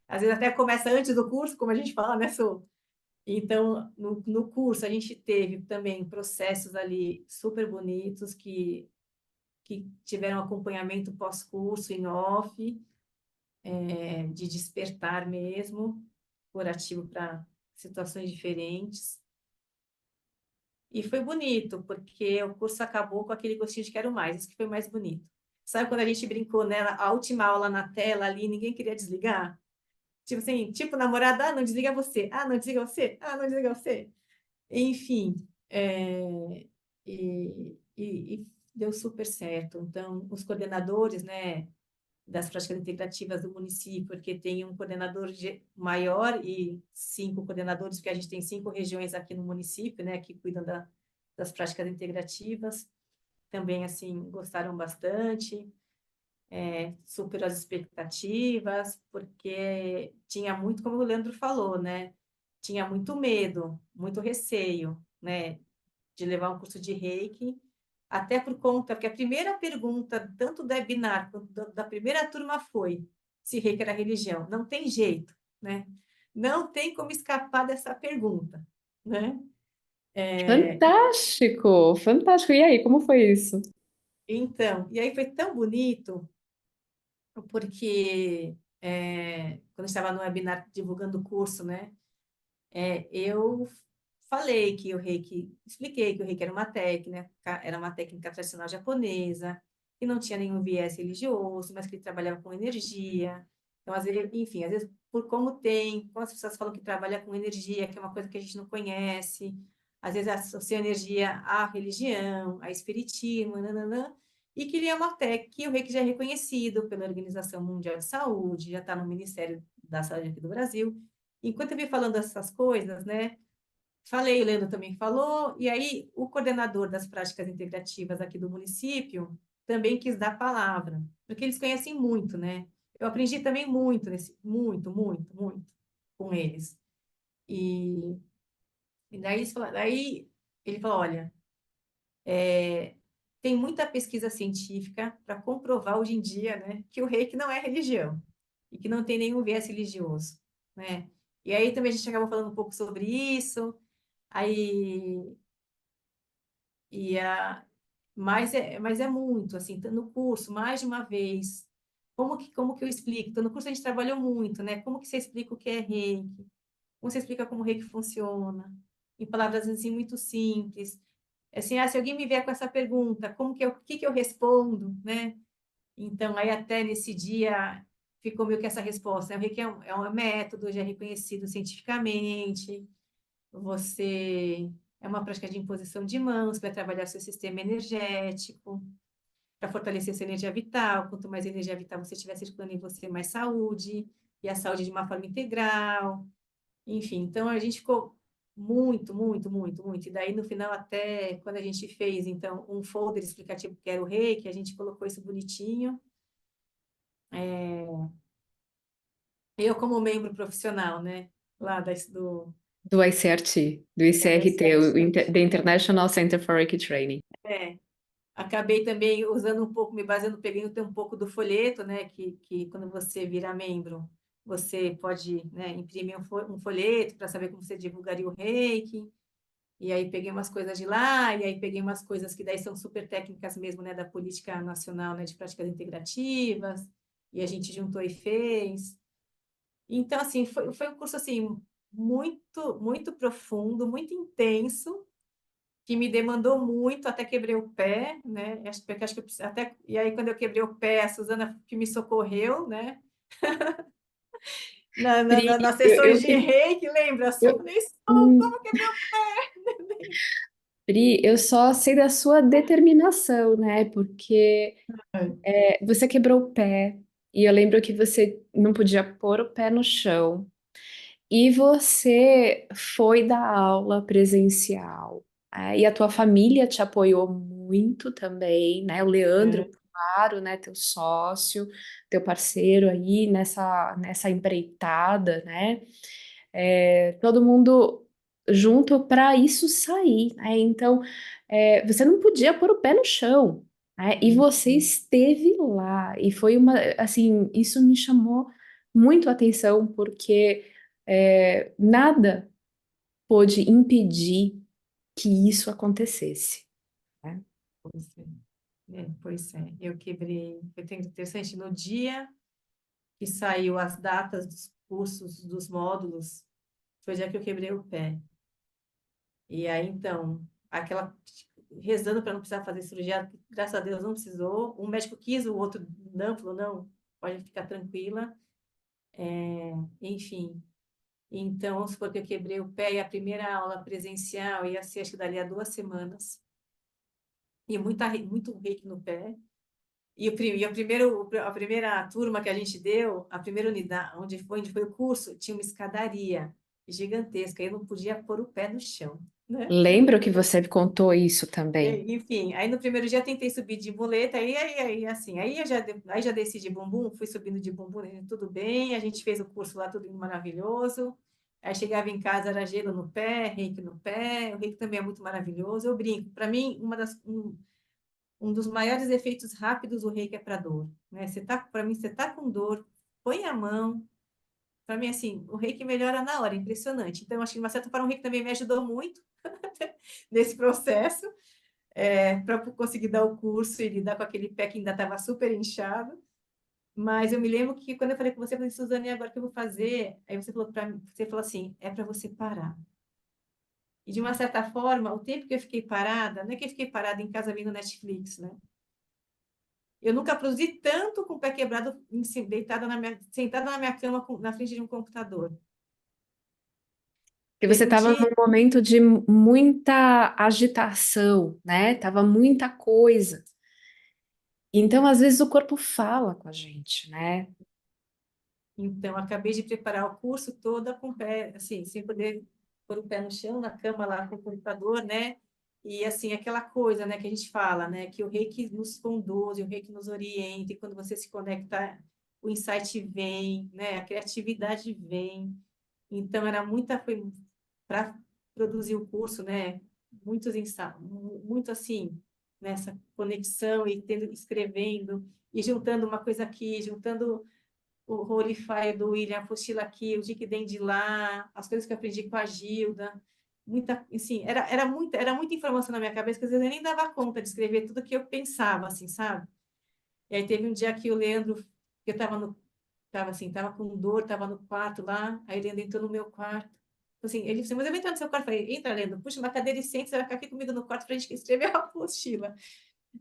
Às vezes até começa antes do curso, como a gente fala, né, Su? Então, no curso, a gente teve também processos ali super bonitos que tiveram acompanhamento pós-curso, em off, de despertar mesmo, curativo para situações diferentes. E foi bonito, porque o curso acabou com aquele gostinho de quero mais, isso que foi mais bonito. Sabe quando a gente brincou nela, a última aula na tela ali, ninguém queria desligar? Tipo assim, tipo namorada, ah, não desliga você, ah, não desliga você, ah, não desliga você. Enfim, e deu super certo. Então, os coordenadores, né, das práticas integrativas do município, porque tem um coordenador maior e 5 coordenadores, porque a gente tem 5 regiões aqui no município, né, que cuidam das práticas integrativas. Também, assim, gostaram bastante, superou as expectativas, porque tinha muito, como o Leandro falou, né, tinha muito medo, muito receio, né, de levar um curso de Reiki, até por conta, porque a primeira pergunta, tanto do webinar quanto da primeira turma foi se Reiki era religião. Não tem jeito, né? Não tem como escapar dessa pergunta, né? Fantástico, fantástico. E aí, como foi isso? Então, e aí foi tão bonito, porque quando eu estava no webinar divulgando o curso, né? Eu falei que o reiki, expliquei que o reiki era uma técnica tradicional japonesa, que não tinha nenhum viés religioso, mas que ele trabalhava com energia. Então, às vezes, enfim, às vezes, por como as pessoas falam que trabalha com energia, que é uma coisa que a gente não conhece, às vezes associa energia à religião, a espiritismo, nananã, e que ele é uma técnica, que o reiki já é reconhecido pela Organização Mundial de Saúde, já está no Ministério da Saúde aqui do Brasil. Enquanto eu vi falando essas coisas, né? Falei, o Leandro também falou, e aí o coordenador das práticas integrativas aqui do município também quis dar palavra, porque eles conhecem muito, né? Eu aprendi também muito, muito com eles. E, e daí ele falou, olha, tem muita pesquisa científica para comprovar hoje em dia, né, que o reiki não é religião e que não tem nenhum viés religioso, né? E aí também a gente acabou falando um pouco sobre isso. Aí, e a, mas é muito, assim, tá no curso, mais de uma vez. Como que eu explico? Então, no curso a gente trabalhou muito, né? Como que você explica o que é reiki? Como você explica como o reiki funciona? Em palavras, assim, muito simples. Assim, se alguém me vier com essa pergunta, o que que eu respondo, né? Então, aí até nesse dia ficou meio que essa resposta, né? O reiki é um método, já é reconhecido cientificamente, você é uma prática de imposição de mãos para trabalhar seu sistema energético, para fortalecer sua energia vital. Quanto mais energia vital você tiver circulando em você, mais saúde, e a saúde de uma forma integral. Enfim, então a gente ficou muito. E daí, no final, até quando a gente fez, então, um folder explicativo que era o Reiki, a gente colocou isso bonitinho. Eu, como membro profissional, né, lá Do ICRT, do da ICRT, ICET, The International Center for Reiki Training. é, acabei também usando um pouco, me baseando, peguei um pouco do folheto, né? Que quando você vira membro, você pode, né, imprimir um folheto para saber como você divulgaria o reiki. E aí peguei umas coisas de lá, e aí peguei umas coisas que daí são super técnicas mesmo, né, da Política Nacional, né, de Práticas Integrativas, e a gente juntou e fez. Então, assim, foi um curso, assim, muito profundo, muito intenso, que me demandou muito, até quebrei o pé, né? Acho que até e aí quando eu quebrei o pé, a Suzana que me socorreu, né? Pri, Nas eu, sessões eu, de reiki, lembra? Eu eu, falei, hum, como quebrei o pé? Pri, eu só sei da sua determinação, né? Porque você quebrou o pé e eu lembro que você não podia pôr o pé no chão. E você foi dar aula presencial, e a tua família te apoiou muito também, né? O Leandro, É, claro, né? Teu sócio, teu parceiro aí nessa empreitada, né? Todo mundo junto para isso sair, né? Então, você não podia pôr o pé no chão, né? E você esteve lá, e foi assim, isso me chamou muito a atenção, porque nada pôde impedir que isso acontecesse, né? pois é. Pois é. Eu quebrei. Foi tão interessante. No dia que saiu as datas dos cursos, dos módulos, foi o dia que eu quebrei o pé. E aí, então, aquela rezando para não precisar fazer cirurgia, graças a Deus não precisou. Um médico quis, o outro não, falou, não, pode ficar tranquila. Enfim, então, vamos supor que eu quebrei o pé e a primeira aula presencial ia ser, acho que dali a 2 semanas. E muito reiki no pé. A primeira turma que a gente deu, a primeira unidade, onde foi o curso, tinha uma escadaria gigantesca. Eu não podia pôr o pé no chão, né? Lembro que você contou isso também. Enfim, aí no primeiro dia eu tentei subir de muleta, assim, aí já desci de bumbum, fui subindo de bumbum, tudo bem, a gente fez o curso lá, tudo maravilhoso. Aí chegava em casa, era gelo no pé, reiki no pé, o reiki também é muito maravilhoso. Eu brinco, para mim, um dos maiores efeitos rápidos do reiki é para dor, né? Para mim, você tá com dor, põe a mão. Para mim, assim, o reiki melhora na hora, impressionante. Então, acho que, de uma certa forma, o reiki também me ajudou muito nesse processo para conseguir dar o curso e lidar com aquele pé que ainda estava super inchado. Mas eu me lembro que quando eu falei com você, eu falei, Suzane, agora o que eu vou fazer? Aí você falou para mim, você falou assim, é para você parar. E de uma certa forma, o tempo que eu fiquei parada, não é que eu fiquei parada em casa vendo Netflix, né? Eu nunca produzi tanto com o pé quebrado, sentada na minha cama, na frente de um computador. Que você Teve um estava dia, num momento de muita agitação, né? Tava muita coisa. Então, às vezes, o corpo fala com a gente, né? então, acabei de preparar o curso toda com o pé, assim, sem poder pôr o pé no chão, na cama lá com o computador, né? E, assim, aquela coisa, né, que a gente fala, né, que o reiki nos conduz, o reiki nos orienta, e quando você se conecta, o insight vem, né, a criatividade vem. Então, foi para produzir o curso, né, muito assim, nessa conexão e escrevendo, e juntando uma coisa aqui, juntando o Holy Fire do William, a apostila aqui, o Dick de lá, as coisas que eu aprendi com a Gilda, assim, era muita informação na minha cabeça, que às vezes eu nem dava conta de escrever tudo que eu pensava, assim, sabe? E aí teve um dia que o Leandro, que eu tava com dor, tava no quarto lá, aí o Leandro entrou no meu quarto, assim, ele disse, mas eu vou entrar no seu quarto, eu falei, entra, Leandro, puxa uma cadeira e senta, você vai ficar aqui comigo no quarto pra gente escrever a apostila.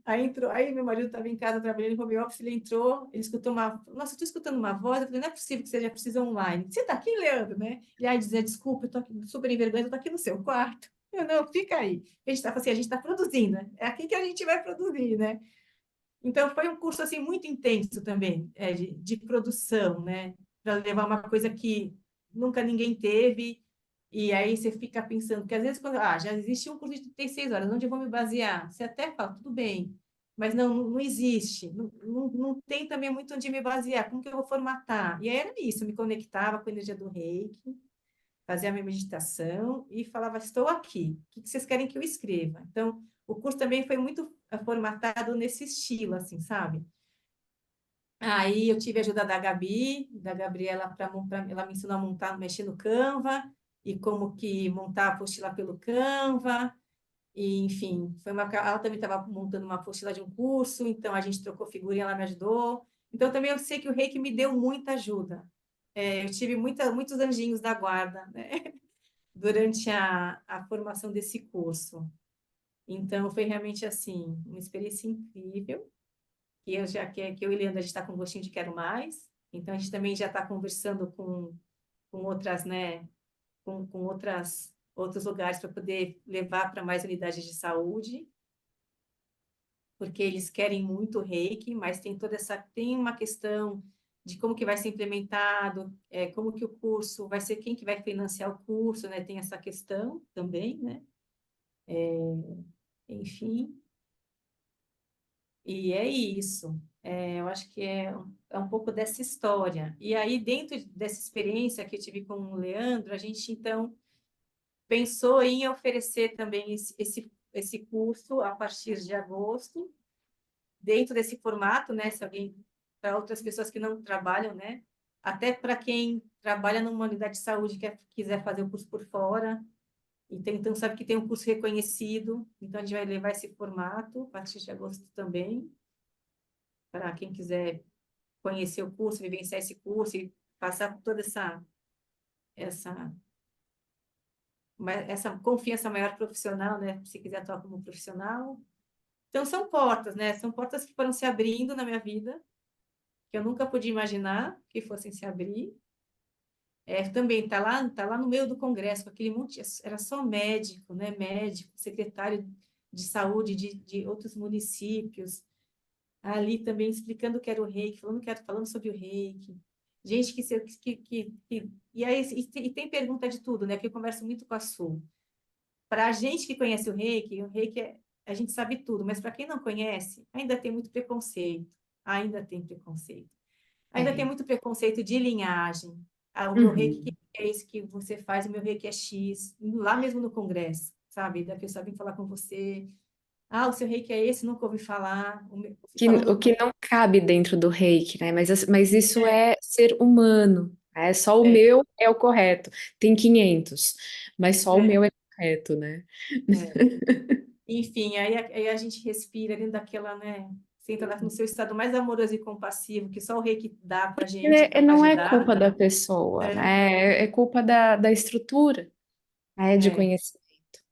Aí meu marido estava em casa trabalhando em home office, ele entrou, ele escutou nossa, eu estou escutando uma voz, eu falei, não é possível que seja preciso online. Você está aqui, Leandro, né? E aí dizia, desculpa, eu estou aqui super envergonhada, eu estou aqui no seu quarto. Eu, não, fica aí. A gente está assim, a gente está produzindo, né? É aqui que a gente vai produzir, né? Então foi um curso assim muito intenso também, de produção, né? Para levar uma coisa que nunca ninguém teve. E aí você fica pensando, porque às vezes quando já existe um curso de 36 horas, onde eu vou me basear? Você até fala, tudo bem, mas não existe, não tem também muito onde me basear, como que eu vou formatar? E aí era isso, eu me conectava com a energia do Reiki, fazia a minha meditação e falava, estou aqui, o que vocês querem que eu escreva? Então, o curso também foi muito formatado nesse estilo, assim, sabe? Aí eu tive a ajuda da Gabi, da Gabriela, ela me ensinou a montar, mexer no Canva, e como que montar a apostila pelo Canva, e enfim, ela também estava montando uma apostila de um curso, então a gente trocou figurinha, ela me ajudou. Então também eu sei que o Reiki me deu muita ajuda. Eu tive muitos anjinhos da guarda, né, durante a formação desse curso. Então foi realmente assim, uma experiência incrível que que eu e Leandro, a gente está com gostinho de quero mais. Então, a gente também já está conversando com outras, né, com outras outros lugares para poder levar para mais unidades de saúde, porque eles querem muito o reiki, mas tem uma questão de como que vai ser implementado, como que o curso vai ser, quem que vai financiar o curso, né? Tem essa questão também, né? Enfim, e é isso. Eu acho que é um pouco dessa história. E aí, dentro dessa experiência que eu tive com o Leandro, a gente, então, pensou em oferecer também esse curso a partir de agosto, dentro desse formato, né? Se alguém, para outras pessoas que não trabalham, né? Até para quem trabalha numa unidade de saúde que quiser fazer o curso por fora. Então, sabe que tem um curso reconhecido, então a gente vai levar esse formato a partir de agosto também, para quem quiser conhecer o curso, vivenciar esse curso e passar por toda essa, essa confiança maior profissional, né? Se quiser atuar como profissional. Então, são portas, né? São portas que foram se abrindo na minha vida, que eu nunca podia imaginar que fossem se abrir. Também tá lá no meio do congresso, com aquele monte, era só médico, né? Médico, secretário de saúde de outros municípios, ali também explicando o que era o reiki, falando sobre o reiki. Gente e aí e tem pergunta de tudo, né? Porque eu converso muito com a Su. Para a gente que conhece o reiki a gente sabe tudo, mas para quem não conhece, ainda tem muito preconceito, ainda tem preconceito. Ainda tem É. muito preconceito de linhagem. Ah, o meu reiki Uhum. é esse que você faz, o meu reiki é X, lá mesmo no congresso, sabe? Da pessoa vem falar com você. Ah, o seu reiki é esse, nunca ouvi falar. O Falando com. que não cabe dentro do reiki, né? Mas isso é ser humano. É só o É, meu é o correto. Tem 500, mas só o é, meu é correto, né? é. Enfim, aí a gente respira dentro daquela, né? Você entra no seu estado mais amoroso e compassivo, que só o reiki dá pra gente, é capaz Não de é dar. culpa da pessoa, É, né? É culpa da estrutura, né? De é. conhecimento.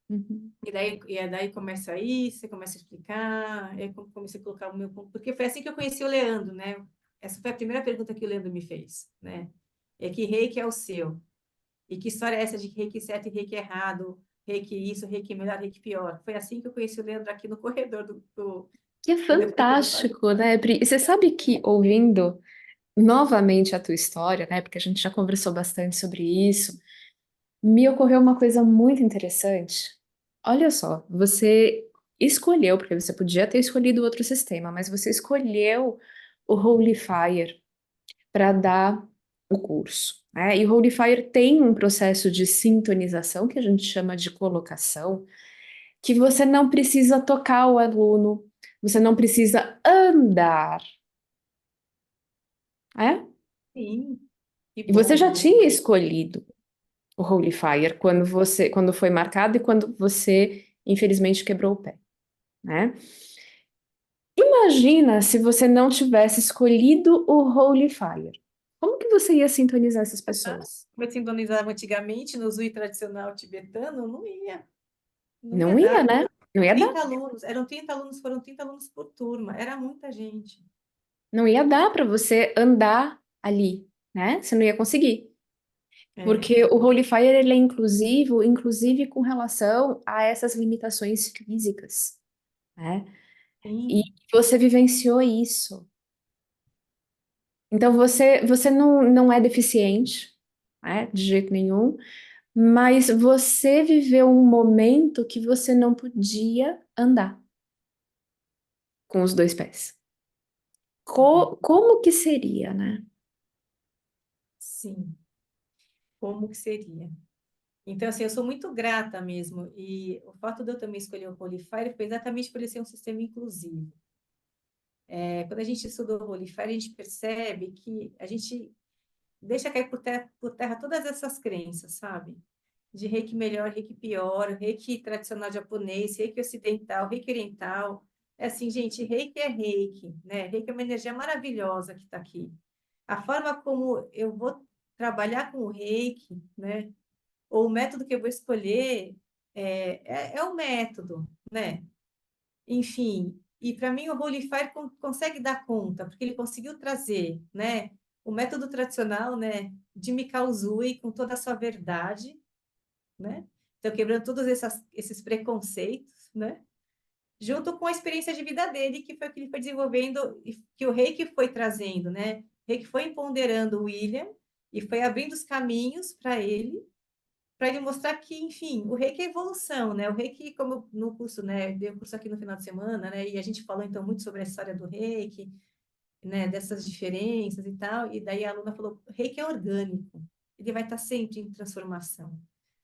Uhum. E daí começa aí, você começa a explicar, comecei a colocar o meu ponto, porque foi assim que eu conheci o Leandro, né? Essa foi a primeira pergunta que o Leandro me fez, né? É que reiki é o seu? E que história é essa de reiki certo e reiki errado? Reiki isso, reiki melhor, reiki pior? Foi assim que eu conheci o Leandro aqui no corredor Que é do departamento. fantástico, né, Pri? E você sabe que ouvindo novamente a tua história, né? Porque a gente já conversou bastante sobre isso. Me ocorreu uma coisa muito interessante. Olha só, você escolheu, porque você podia ter escolhido outro sistema, mas você escolheu o Holy Fire para dar o curso, né? E o Holy Fire tem um processo de sintonização que a gente chama de colocação, que você não precisa tocar o aluno, você não precisa andar, é? Sim, que E você bom, já né? tinha escolhido o Holy Fire quando foi marcado e quando você infelizmente quebrou o pé, né? Imagina se você não tivesse escolhido o Holy Fire. Como que você ia sintonizar essas pessoas? Como eu sintonizava antigamente no Zui tradicional tibetano, não ia Não ia, dar. né? Não ia dar. 30 alunos, foram 30 alunos por turma, era muita gente. Não ia dar para você andar ali, né? Você não ia conseguir. É, Porque o Holy Fire ele é inclusivo, inclusive com relação a essas limitações físicas, né? E sim, você vivenciou isso. Então você não é deficiente, né? De jeito nenhum, mas você viveu um momento que você não podia andar com os dois pés. Como que seria, né? sim, como que seria? Então, assim, eu sou muito grata mesmo, e o fato de eu também escolher o Polifire foi exatamente por ele ser um sistema inclusivo. Quando a gente estuda o Polifire, a gente percebe que a gente deixa cair por terra todas essas crenças, sabe? De reiki melhor, reiki pior, reiki tradicional japonês, reiki ocidental, reiki oriental. É assim, gente, reiki é reiki, né? Reiki é uma energia maravilhosa que está aqui. A forma como eu vou trabalhar com o reiki, né? Ou o método que eu vou escolher é o método, né? Enfim, e para mim o Holy Fire consegue dar conta, porque ele conseguiu trazer, né? O método tradicional, né? De Mikao Usui, com toda a sua verdade, né? Então, quebrando todos esses preconceitos, né? Junto com a experiência de vida dele, que foi o que ele foi desenvolvendo, e que o Reiki foi trazendo, né? O Reiki foi empoderando o William e foi abrindo os caminhos para ele mostrar que, enfim, o Reiki é evolução, né? O Reiki, como no curso, né? Dei um curso aqui no final de semana, né? E a gente falou, então, muito sobre a história do Reiki, né? Dessas diferenças e tal. E daí a aluna falou, Reiki é orgânico. Ele vai estar sempre em transformação.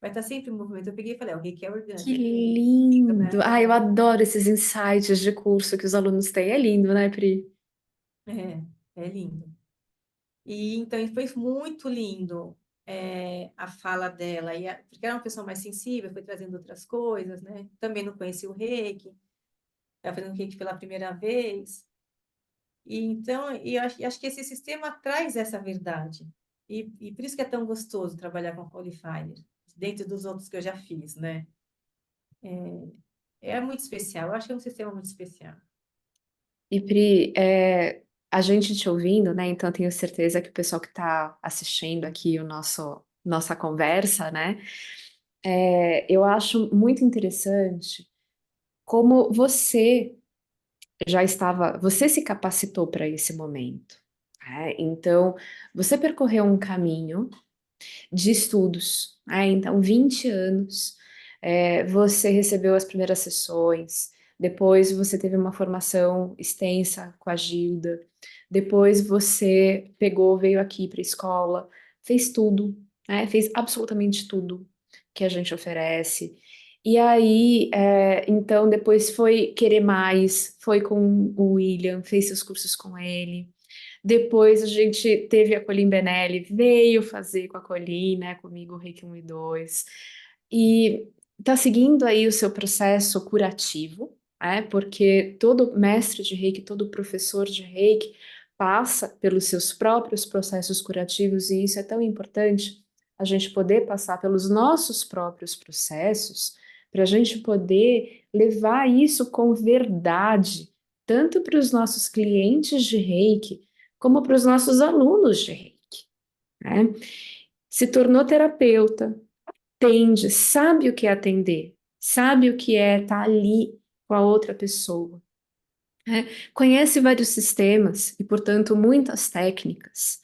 Vai estar sempre em movimento. Eu peguei e falei, o Reiki é Que orgânico, lindo! Ah, eu né? adoro esses insights de curso que os alunos têm. É lindo, né, Pri? É, é lindo. E então foi muito lindo a fala dela, porque era uma pessoa mais sensível, foi trazendo outras coisas, né? Também não conhecia o Reiki, estava fazendo Reiki pela primeira vez. E então, acho que esse sistema traz essa verdade. E por isso que é tão gostoso trabalhar com Holy Fire, dentro dos outros que eu já fiz, né? É muito especial, eu acho que é um sistema muito especial. E Pri, a gente te ouvindo, né? Então tenho certeza que o pessoal que está assistindo aqui o nossa conversa, né? Eu acho muito interessante como você se capacitou para esse momento, né? Então, você percorreu um caminho de estudos, né? Então, 20 anos, você recebeu as primeiras sessões, depois você teve uma formação extensa com a Gilda, depois você pegou, veio aqui para a escola, fez tudo, né? Fez absolutamente tudo que a gente oferece. E aí, então, depois foi querer mais, foi com o William, fez seus cursos com ele. Depois a gente teve a Colin Benelli, veio fazer com a Colin, né, comigo, o Reiki 1 e 2. E tá seguindo aí o seu processo curativo, porque todo mestre de Reiki, todo professor de Reiki passa pelos seus próprios processos curativos, e isso é tão importante, a gente poder passar pelos nossos próprios processos, para a gente poder levar isso com verdade, tanto para os nossos clientes de Reiki, como para os nossos alunos de Reiki, né? Se tornou terapeuta, atende, sabe o que é atender, sabe o que é estar ali com a outra pessoa, né? Conhece vários sistemas e, portanto, muitas técnicas.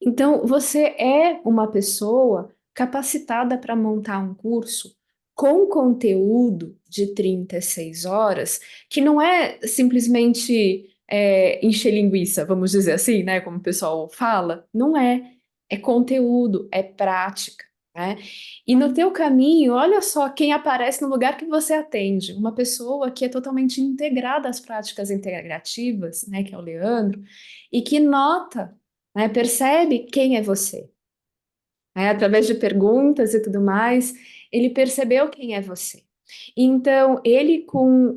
Então, você é uma pessoa capacitada para montar um curso com conteúdo de 36 horas, que não é simplesmente encher linguiça, vamos dizer assim, né? Como o pessoal fala. Não é. É conteúdo, é prática, né? E no teu caminho, olha só quem aparece no lugar que você atende. Uma pessoa que é totalmente integrada às práticas integrativas, né? Que é o Leandro, e que nota, né? Percebe quem é você, né? Através de perguntas e tudo mais, ele percebeu quem é você. Então, ele com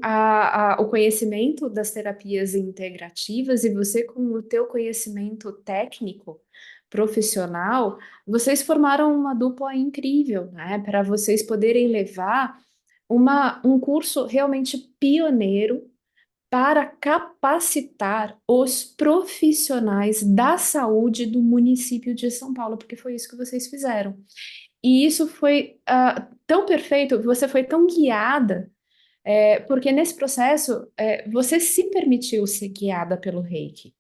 o conhecimento das terapias integrativas e você com o teu conhecimento técnico, profissional, vocês formaram uma dupla incrível, né? Para vocês poderem levar um curso realmente pioneiro para capacitar os profissionais da saúde do município de São Paulo, porque foi isso que vocês fizeram. E isso foi tão perfeito, você foi tão guiada, porque nesse processo você se permitiu ser guiada pelo Reiki.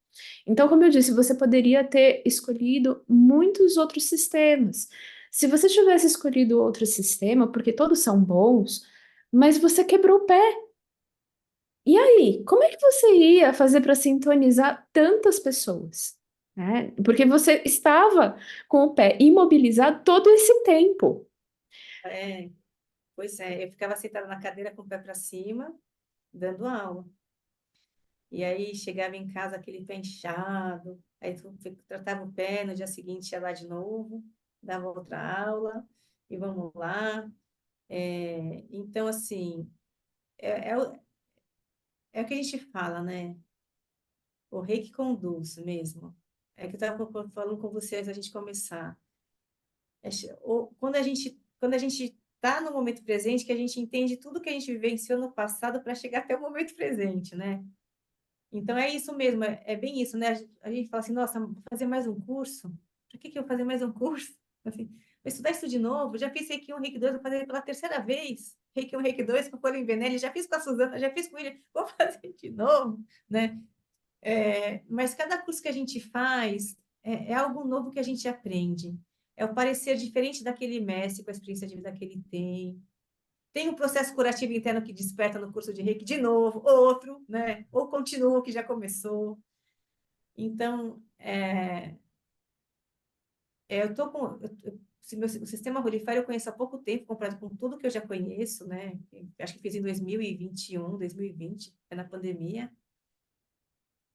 Então, como eu disse, você poderia ter escolhido muitos outros sistemas. Se você tivesse escolhido outro sistema, porque todos são bons, mas você quebrou o pé. E aí, como é que você ia fazer para sintonizar tantas pessoas? Né? Porque você estava com o pé imobilizado todo esse tempo. É, pois é, eu ficava sentada na cadeira com o pé para cima, dando aula. E aí chegava em casa aquele pé inchado, aí tratava o pé, no dia seguinte ia lá de novo, dava outra aula, e vamos lá. Então, assim, é o que a gente fala, né? O rei que conduz mesmo. É que eu estava falando com você antes da gente começar. Quando a gente está no momento presente, que a gente entende tudo que a gente vivenciou no passado para chegar até o momento presente, né? Então é isso mesmo, é bem isso, né? A gente fala assim, nossa, vou fazer mais um curso? Para que eu vou fazer mais um curso? Assim, vou estudar isso de novo, já fiz Reiki 1, Reiki 2, vou fazer pela terceira vez. Reiki 1, Reiki 2 com a Pauline Benelli, já fiz com a Suzana, já fiz com ele, vou fazer de novo, né? Mas cada curso que a gente faz é algo novo que a gente aprende. É o parecer diferente daquele mestre, com a experiência de vida que ele tem. Tem um processo curativo interno que desperta no curso de Reiki de novo, outro, né? Ou continua o que já começou. Então, eu tô com... o sistema Rolify eu conheço há pouco tempo, comparado com tudo que eu já conheço, né? Acho que fiz em 2021, 2020, é na pandemia.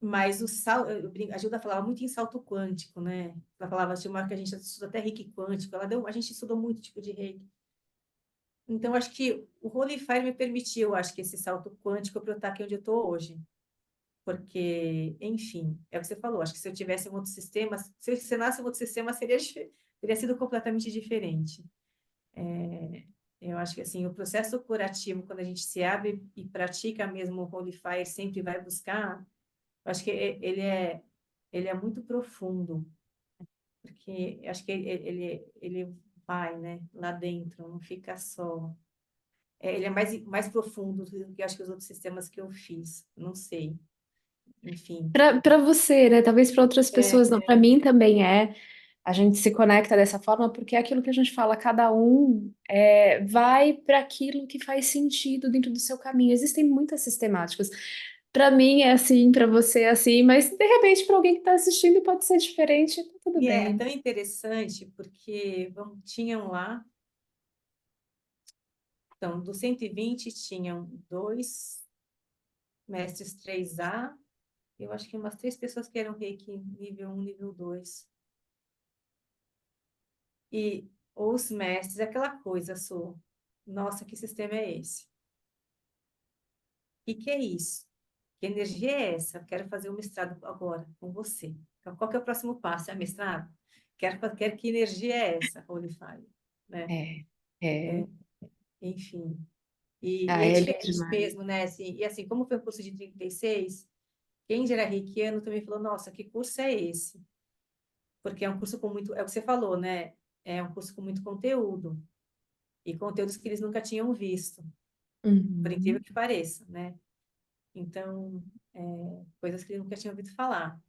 Mas o sal, a Gilda falava muito em salto quântico, né? Ela falava, tinha uma hora que a gente estuda até reiki quântico, a gente estudou muito tipo de reiki. Então, acho que o Holy Fire me permitiu, acho que esse salto quântico para eu estar aqui onde eu estou hoje. Porque, enfim, é o que você falou, acho que se eu tivesse um outro sistema, se eu ensinasse um outro sistema, teria sido completamente diferente. Eu acho que, assim, o processo curativo, quando a gente se abre e pratica mesmo o Holy Fire, sempre vai buscar, eu acho que ele é muito profundo, porque eu acho que ele vai, né, lá dentro, não fica só. Ele é mais profundo do que eu acho que os outros sistemas que eu fiz, não sei, enfim. Para você, né? Talvez para outras pessoas não. Para mim também é. A gente se conecta dessa forma porque é aquilo que a gente fala, cada um vai para aquilo que faz sentido dentro do seu caminho. Existem muitas sistemáticas. Para mim é assim, para você é assim, mas de repente para alguém que está assistindo pode ser diferente, tá tudo E é bem. tão interessante porque tinham lá, então, dos 120 tinham dois mestres 3A, eu acho que umas três pessoas que eram reiki nível 1, nível 2. E os mestres, aquela coisa, nossa, que sistema é esse? E que é isso? Que energia é essa? Eu quero fazer o mestrado agora com você. Então, qual que é o próximo passo? É mestrado? Quero que energia é essa, Holy Fire, né? É, é. Enfim. Ah, E é é lindo diferente demais. mesmo, né? Assim, e assim, como foi o curso de 36, quem já era reikiano também falou, nossa, que curso é esse? Porque é um curso com muito, é o que você falou, né? É um curso com muito conteúdo. E conteúdos que eles nunca tinham visto, por incrível Uhum, que pareça, né? Então, coisas que eles nunca tinham ouvido falar.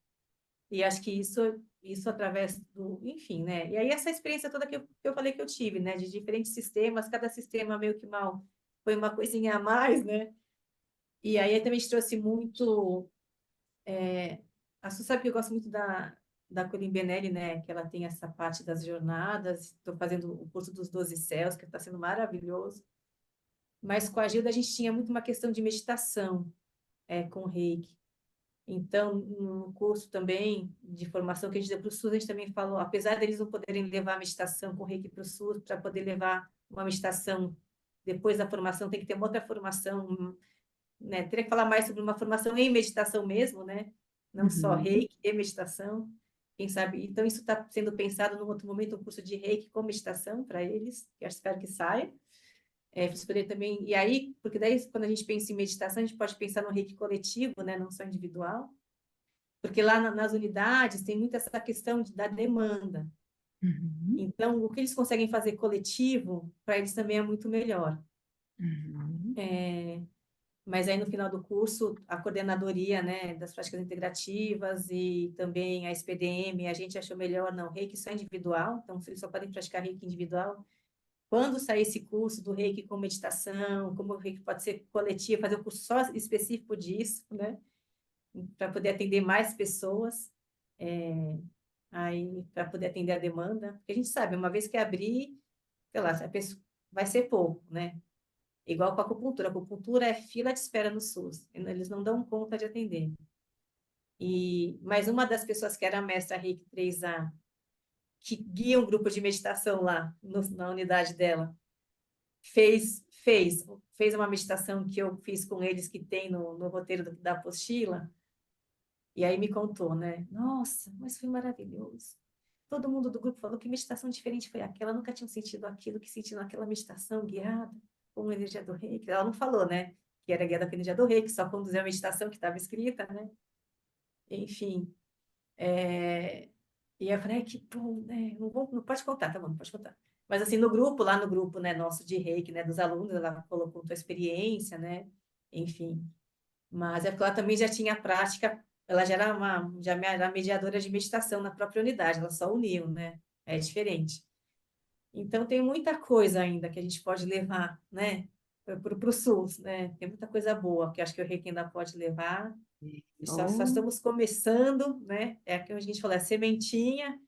E acho que isso através do, enfim, né? E aí essa experiência toda que eu falei que eu tive, né? De diferentes sistemas, cada sistema meio que mal foi uma coisinha a mais, né? E aí também te trouxe muito. A Su sabe que eu gosto muito da Colin Benelli, né? Que ela tem essa parte das jornadas. Estou fazendo o curso dos 12 céus, que está sendo maravilhoso. Mas com a Gilda a gente tinha muito uma questão de meditação com o Reiki. Então, no curso também de formação que a gente deu para o SUS, a gente também falou, apesar deles não poderem levar a meditação com o Reiki para o SUS, para poder levar uma meditação depois da formação, tem que ter uma outra formação, né? Teria que falar mais sobre uma formação em meditação mesmo, né? Não só uhum, Reiki e meditação, quem sabe. Então, isso está sendo pensado num outro momento, um curso de Reiki com meditação para eles, que eu espero que saia. Você poder também, e aí, porque daí, quando a gente pensa em meditação, a gente pode pensar no Reiki coletivo, né? Não só individual. Porque lá nas unidades tem muito essa questão da demanda. uhum, Então, o que eles conseguem fazer coletivo, para eles também é muito melhor. uhum, Mas aí, no final do curso, a coordenadoria, né, das práticas integrativas e também a SPDM, a gente achou melhor, não, reiki só individual, então eles só podem praticar reiki individual. Quando sair esse curso do reiki com meditação, como o reiki pode ser coletivo, fazer um curso só específico disso, né, para poder atender mais pessoas. Aí para poder atender a demanda, porque a gente sabe, uma vez que abrir, sei lá, a pessoa, vai ser pouco, né? Igual com a acupuntura é fila de espera no SUS, eles não dão conta de atender. Mas uma das pessoas que era a mestra Reiki 3A, que guia um grupo de meditação lá na unidade dela, fez uma meditação que eu fiz com eles, que tem no roteiro da apostila, e aí me contou, né? Nossa, mas foi maravilhoso. Todo mundo do grupo falou que meditação diferente foi aquela. Nunca tinham sentido aquilo que sentiram naquela meditação guiada com a energia do reiki. Ela não falou, né? Que era guiada com a energia do reiki, só conduziu a meditação que estava escrita, né? Enfim. E eu falei, que bom, né? Não pode contar, tá bom, não pode contar. Mas assim, no grupo, lá no grupo, né, nosso de reiki, né, dos alunos, ela colocou tua experiência, né? Enfim. Mas é porque ela também já tinha prática, ela já era mediadora de meditação na própria unidade, ela só uniu, né? É diferente. Então tem muita coisa ainda que a gente pode levar, né? Para o SUS, né? Tem muita coisa boa que eu acho que o reiki ainda pode levar. E só Oh, estamos começando, né? É aquilo que a gente falou, é a sementinha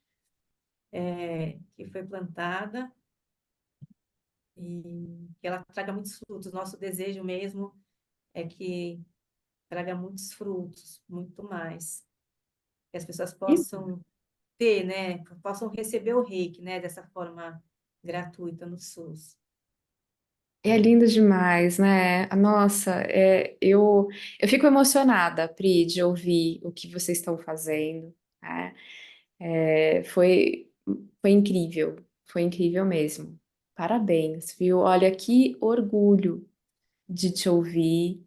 que foi plantada e que ela traga muitos frutos. Nosso desejo mesmo é que traga muitos frutos, muito mais. Que as pessoas e possam ter, né? Possam receber o reiki, né? Dessa forma gratuita no SUS. é lindo demais, né? Nossa, eu fico emocionada, Pri, de ouvir o que vocês estão fazendo, né? Foi incrível, foi incrível mesmo. Parabéns, viu? Olha que orgulho de te ouvir,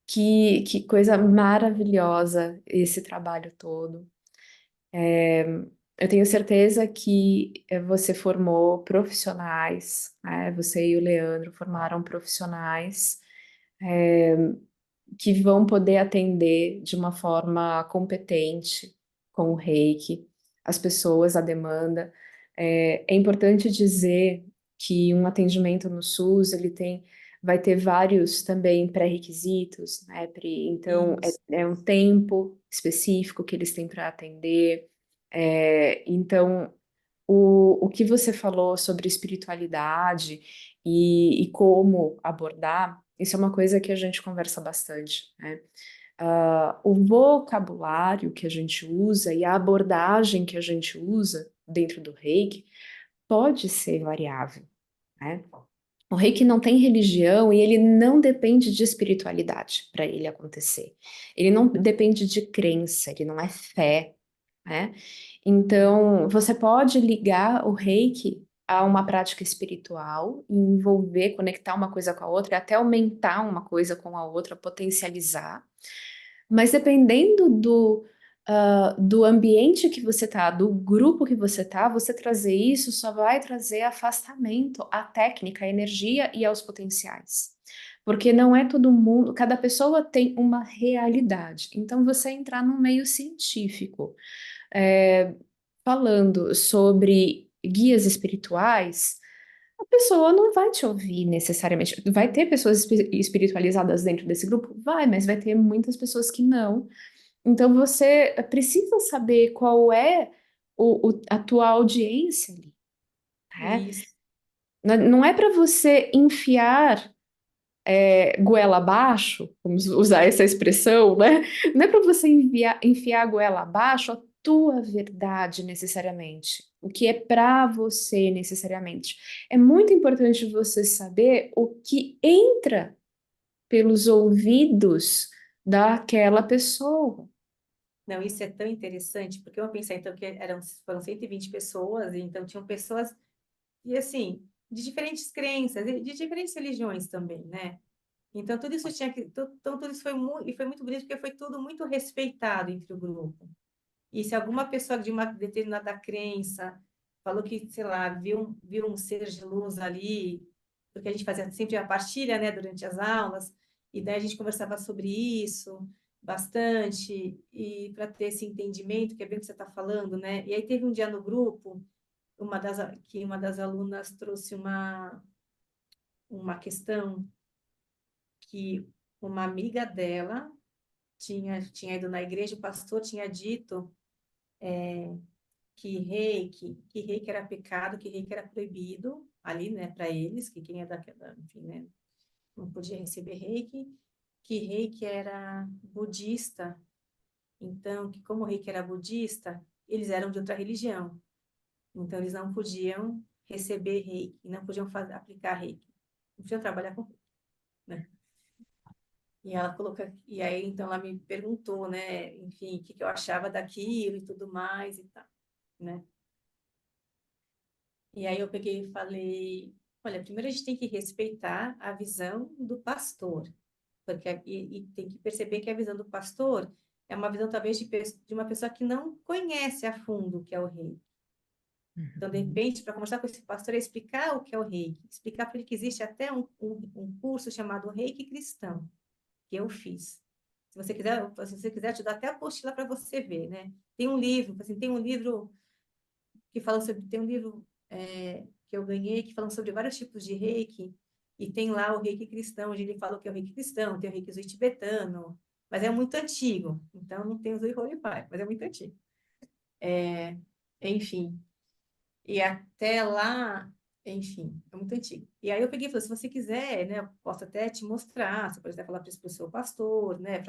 que coisa maravilhosa esse trabalho todo. Eu tenho certeza que você formou profissionais, né? Você e o Leandro formaram profissionais que vão poder atender de uma forma competente com o Reiki, as pessoas, a demanda. É importante dizer que um atendimento no SUS, vai ter vários também pré-requisitos, né, Pri? Então, Isso, é um tempo específico que eles têm para atender. Então, o que você falou sobre espiritualidade e como abordar, isso é uma coisa que a gente conversa bastante, né? O vocabulário que a gente usa e a abordagem que a gente usa dentro do Reiki pode ser variável, né? O Reiki não tem religião e ele não depende de espiritualidade para ele acontecer. Ele não depende de crença, ele não é fé, né? Então, você pode ligar o Reiki a uma prática espiritual e envolver, conectar uma coisa com a outra e até aumentar uma coisa com a outra, potencializar. Mas dependendo do ambiente que você tá, do grupo que você tá, você trazer isso só vai trazer afastamento à técnica, à energia e aos potenciais. Porque não é todo mundo, cada pessoa tem uma realidade. Então, você entrar no meio científico, é, falando sobre guias espirituais, a pessoa não vai te ouvir necessariamente. Vai ter pessoas espiritualizadas dentro desse grupo? Vai, mas vai ter muitas pessoas que não. Então você precisa saber qual é a tua audiência ali, né? isso. Não é para você enfiar goela abaixo, vamos usar essa expressão, né? Não é para você enfiar a goela abaixo a tua verdade necessariamente, o que é para você necessariamente. É muito importante você saber o que entra pelos ouvidos daquela pessoa. Não, isso é tão interessante, porque eu pensei, então, que foram 120 pessoas, e então tinham pessoas, e assim, de diferentes crenças, e de diferentes religiões também, né? Então, tudo isso então, tudo isso foi muito bonito, porque foi tudo muito respeitado entre o grupo. E se alguma pessoa de uma determinada crença falou que, sei lá, viu um ser de luz ali, porque a gente fazia sempre a partilha, né, durante as aulas, e daí a gente conversava sobre isso bastante, e para ter esse entendimento, que é bem o que você está falando, né? E aí teve um dia no grupo, uma das alunas trouxe uma questão que uma amiga dela tinha ido na igreja, o pastor tinha dito que reiki era pecado, que reiki era proibido ali, né, para eles, que quem é daquela, enfim, né, não podia receber reiki, que reiki era budista, então, que como reiki era budista, eles eram de outra religião, então eles não podiam receber reiki, não podiam aplicar reiki, não podiam trabalhar com reiki, né? E aí então ela me perguntou, né, enfim, o que eu achava daquilo e tudo mais e tal, né? E aí eu peguei e falei, olha, primeiro a gente tem que respeitar a visão do pastor, porque e tem que perceber que a visão do pastor é uma visão talvez de uma pessoa que não conhece a fundo o que é o reiki. Então, de Uhum. repente, para conversar com esse pastor, é explicar o que é o reiki, explicar para ele que existe até um curso chamado Reiki Cristão, que eu fiz. Se você quiser, eu te dou até a apostila para você ver, né? Tem um livro, assim, tem um livro que fala sobre, tem um livro que eu ganhei que fala sobre vários tipos de reiki, e tem lá o reiki cristão, onde ele fala o que é o reiki cristão, tem o reiki zui tibetano, mas é muito antigo, então não tem o zui Holy Pai, mas é muito antigo. Enfim, e até lá, enfim, é muito antigo. E aí eu peguei e falei, se você quiser, né, eu posso até te mostrar, você pode até falar para o seu pastor, né,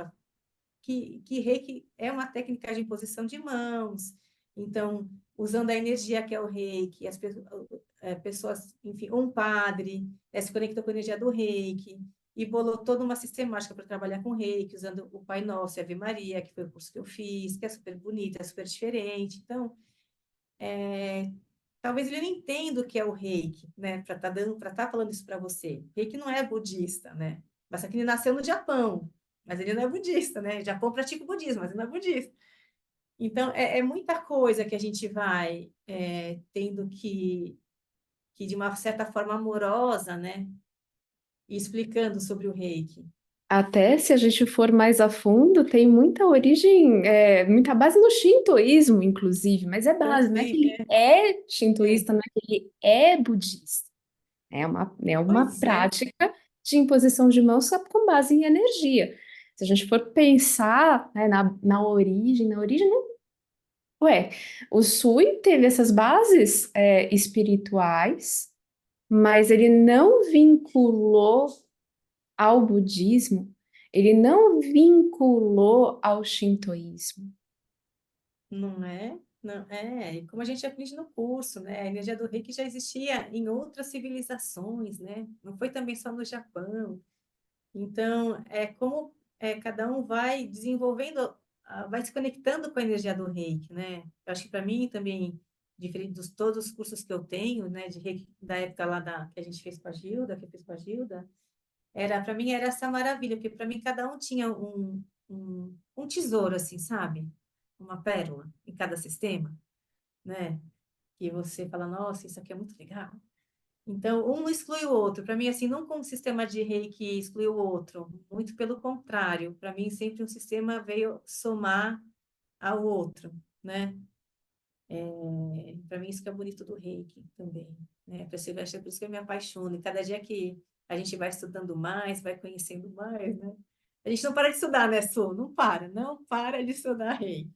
que reiki é uma técnica de imposição de mãos, então, usando a energia que é o reiki, pessoas, enfim, um padre se conectou com a energia do reiki e bolou toda uma sistemática para trabalhar com reiki, usando o Pai Nosso e a Ave Maria, que foi o curso que eu fiz, que é super bonito, é super diferente. Então, talvez ele não entenda o que é o reiki, né, para estar falando isso para você. Reiki não é budista, né? Mas só que ele nasceu no Japão, mas ele não é budista, né? O Japão pratica o budismo, mas ele não é budista. Então, é muita coisa que a gente vai tendo que, de uma certa forma amorosa, né, ir explicando sobre o reiki. Até se a gente for mais a fundo, tem muita origem, muita base no shintoísmo, inclusive, mas é base, não é que Inclusive, ele é é, shintoísta, não é que ele é budista. É uma pois é, prática de imposição de mãos só com base em energia. Se a gente for pensar, né, na origem, ué, o Sui teve essas bases espirituais, mas ele não vinculou ao budismo, ele não vinculou ao shintoísmo. não é? Não, e como a gente aprende no curso, né? A energia do reiki já existia em outras civilizações, né? Não foi também só no Japão. Então, é como cada um vai desenvolvendo, vai se conectando com a energia do reiki, né? Eu acho que para mim também, diferente dos todos os cursos que eu tenho, né, de reiki da época lá que a gente fez com a Gilda, que eu fiz com a Gilda, para mim era essa maravilha, porque para mim cada um tinha um tesouro, assim, sabe? Uma pérola em cada sistema, né? Que você fala, nossa, isso aqui é muito legal. Então, um não exclui o outro. Para mim, assim, não como um sistema de reiki exclui o outro. Muito pelo contrário. Para mim, sempre um sistema veio somar ao outro, né? Para mim, isso que é bonito do reiki também. Né? Acho que é por isso que eu me apaixono. E cada dia que a gente vai estudando mais, vai conhecendo mais, né? A gente não para de estudar, né, Su? Não para de estudar reiki.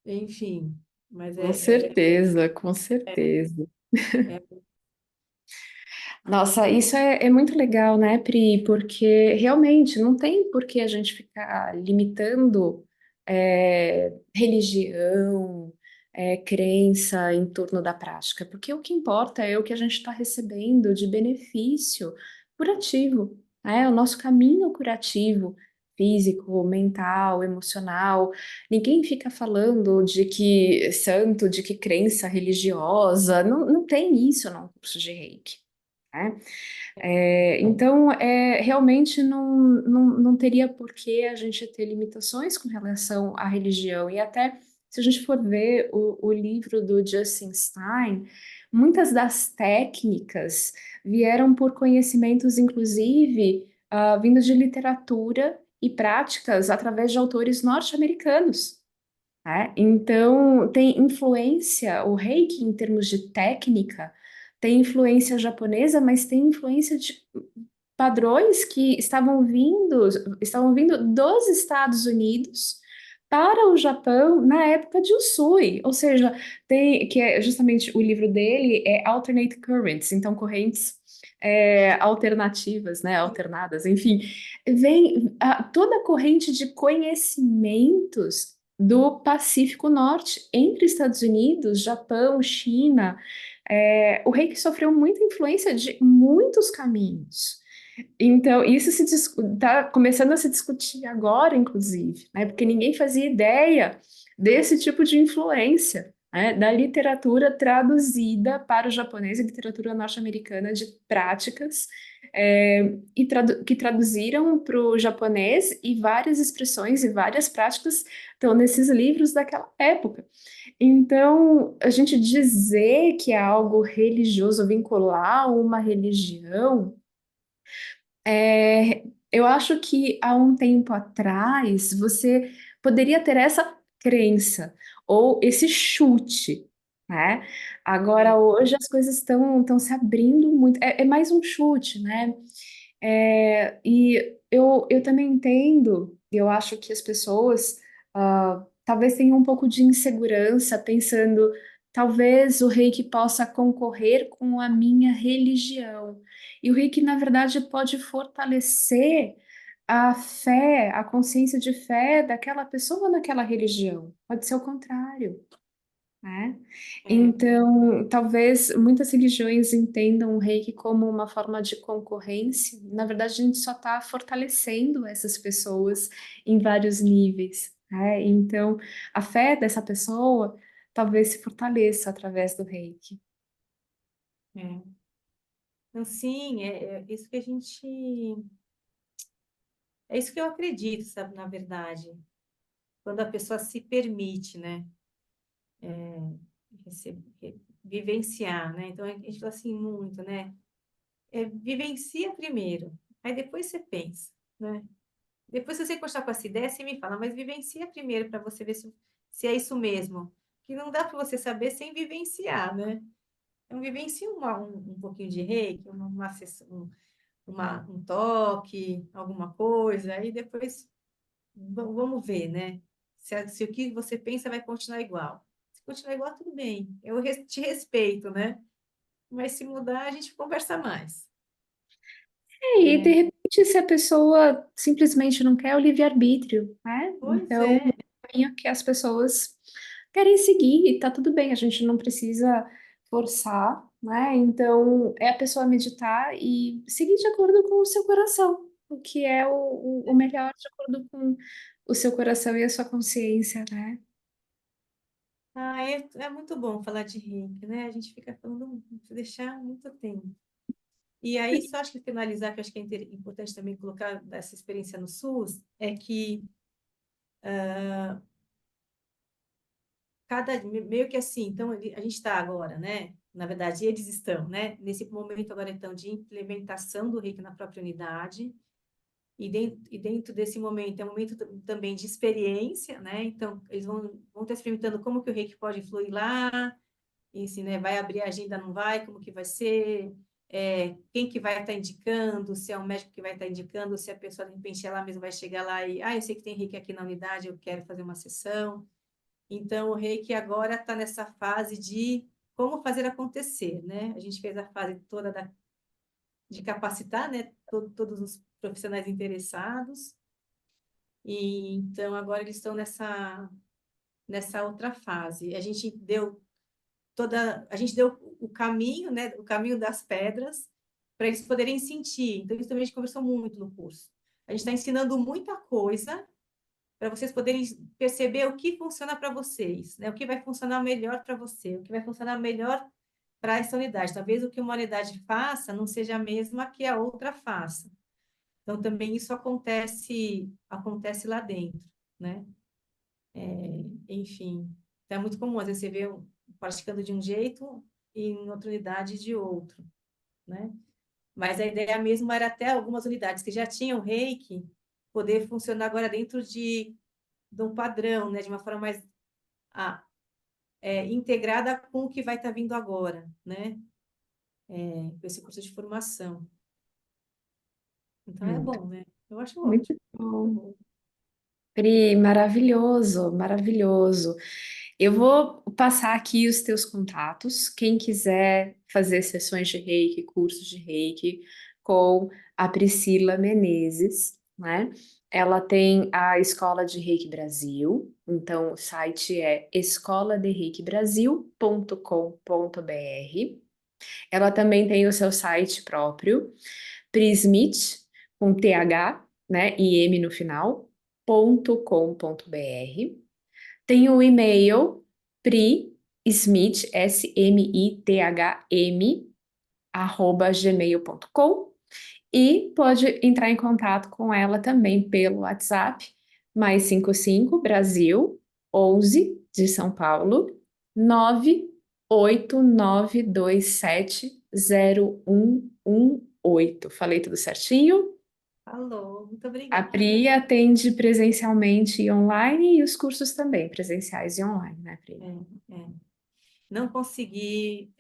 Enfim, mas Com certeza, com certeza. é Nossa, isso é muito legal, né, Pri? Porque realmente não tem por que a gente ficar limitando religião, crença em torno da prática, porque o que importa é o que a gente está recebendo de benefício curativo, né? O nosso caminho curativo, físico, mental, emocional. Ninguém fica falando de que santo, de que crença religiosa, não tem isso num curso de Reiki, né? Então, realmente não teria por que a gente ter limitações com relação à religião. E até, se a gente for ver o livro do Justin Stein, muitas das técnicas vieram por conhecimentos, inclusive, vindos de literatura e práticas através de autores norte-americanos. Né? Então, tem influência, o Reiki, em termos de técnica, tem influência japonesa, mas tem influência de padrões que estavam vindo dos Estados Unidos para o Japão na época de Usui, ou seja, que é justamente o livro dele é Alternate Currents, então correntes alternativas, né, alternadas, enfim, vem toda a corrente de conhecimentos do Pacífico Norte entre Estados Unidos, Japão, China. O reiki sofreu muita influência de muitos caminhos. Então, isso está começando a se discutir agora, inclusive, né? Porque ninguém fazia ideia desse tipo de influência. né, da literatura traduzida para o japonês, a literatura norte-americana de práticas, que traduziram para o japonês e várias expressões e várias práticas estão nesses livros daquela época. Então, a gente dizer que é algo religioso, vincular uma religião, eu acho que há um tempo atrás você poderia ter essa crença ou esse chute, né? Agora, É, hoje as coisas estão se abrindo muito. É mais um chute, né? E eu também entendo, eu acho que as pessoas talvez tenham um pouco de insegurança, pensando, talvez o reiki possa concorrer com a minha religião. E o reiki, na verdade, pode fortalecer a fé, a consciência de fé daquela pessoa naquela religião. Pode ser o contrário, né? é, Então, talvez muitas religiões entendam o reiki como uma forma de concorrência. Na verdade, a gente só está fortalecendo essas pessoas em vários níveis, né? Então, a fé dessa pessoa talvez se fortaleça através do reiki. é. Então, sim, é isso que a gente. É isso que eu acredito, sabe, na verdade. Quando a pessoa se permite, né? Vivenciar, né? Então, a gente fala assim muito, né? Vivencia primeiro, aí depois você pensa, né? Depois, se você encostar com essa ideia, você me fala, mas vivencia primeiro para você ver se é isso mesmo. Que não dá para você saber sem vivenciar, né? Então, vivencia um pouquinho de reiki, um toque, alguma coisa, aí depois vamos ver, né? Se o que você pensa vai continuar igual. Se continuar igual, tudo bem. Eu te respeito, né? Mas se mudar, a gente conversa mais, E de né? repente, se a pessoa simplesmente não quer o livre-arbítrio, né? Pois Então, é, caminho que as pessoas querem seguir e tá tudo bem, a gente não precisa forçar, né? Então, é a pessoa meditar e seguir de acordo com o seu coração, o que é o melhor, de acordo com o seu coração e a sua consciência, né? é muito bom falar de reiki, né? A gente fica falando, se deixar muito tempo. E aí, só acho que finalizar, que eu acho que é importante também colocar essa experiência no SUS, é que meio que assim, então a gente está agora, né? Na verdade, eles estão, né? Nesse momento agora, então, de implementação do reiki na própria unidade, e dentro desse momento é um momento também de experiência, né? Então, eles vão estar experimentando como que o reiki pode fluir lá, e se, né, vai abrir a agenda, não vai, como que vai ser, quem que vai estar indicando, se é o médico que vai estar indicando, se a pessoa, de repente, ela mesma vai chegar lá e, eu sei que tem reiki aqui na unidade, eu quero fazer uma sessão. Então, o reiki agora está nessa fase de como fazer acontecer, né? A gente fez a fase toda de capacitar, né, todos os profissionais interessados, e então agora eles estão nessa outra fase. A gente deu o caminho, né, o caminho das pedras para eles poderem sentir. Então, isso também a gente conversou muito no curso. A gente está ensinando muita coisa para vocês poderem perceber o que funciona para vocês, né? O que vai funcionar melhor para você, o que vai funcionar melhor para essa unidade. Talvez o que uma unidade faça não seja a mesma que a outra faça. Então, também isso acontece lá dentro, né? Enfim, então é muito comum, às vezes você vê praticando de um jeito e em outra unidade de outro, né? Mas a ideia mesmo era até algumas unidades que já tinham reiki poder funcionar agora dentro de um padrão, né? De uma forma mais ah, integrada com o que vai estar vindo agora, né? Com esse curso de formação. Então é Hum, bom, né? Eu acho muito ótimo. Muito bom. bom. Pri, maravilhoso, maravilhoso. Eu vou passar aqui os teus contatos. Quem quiser fazer sessões de reiki, cursos de reiki com a Priscila Menezes, né? Ela tem a Escola de Reiki Brasil, então o site é escoladereikibrasil.com.br. Ela também tem o seu site próprio, Prismit, com TH, né, e M no final, .com.br. Tem o e-mail Smith, SMITHM, @gmail.com. E pode entrar em contato com ela também pelo WhatsApp, +55 Brasil 11 de São Paulo 989270118. Falei tudo certinho? Falou, muito A obrigada, Pri viu? atende presencialmente e online e os cursos também, presenciais e online, né, Pri? É, é. Não consegui,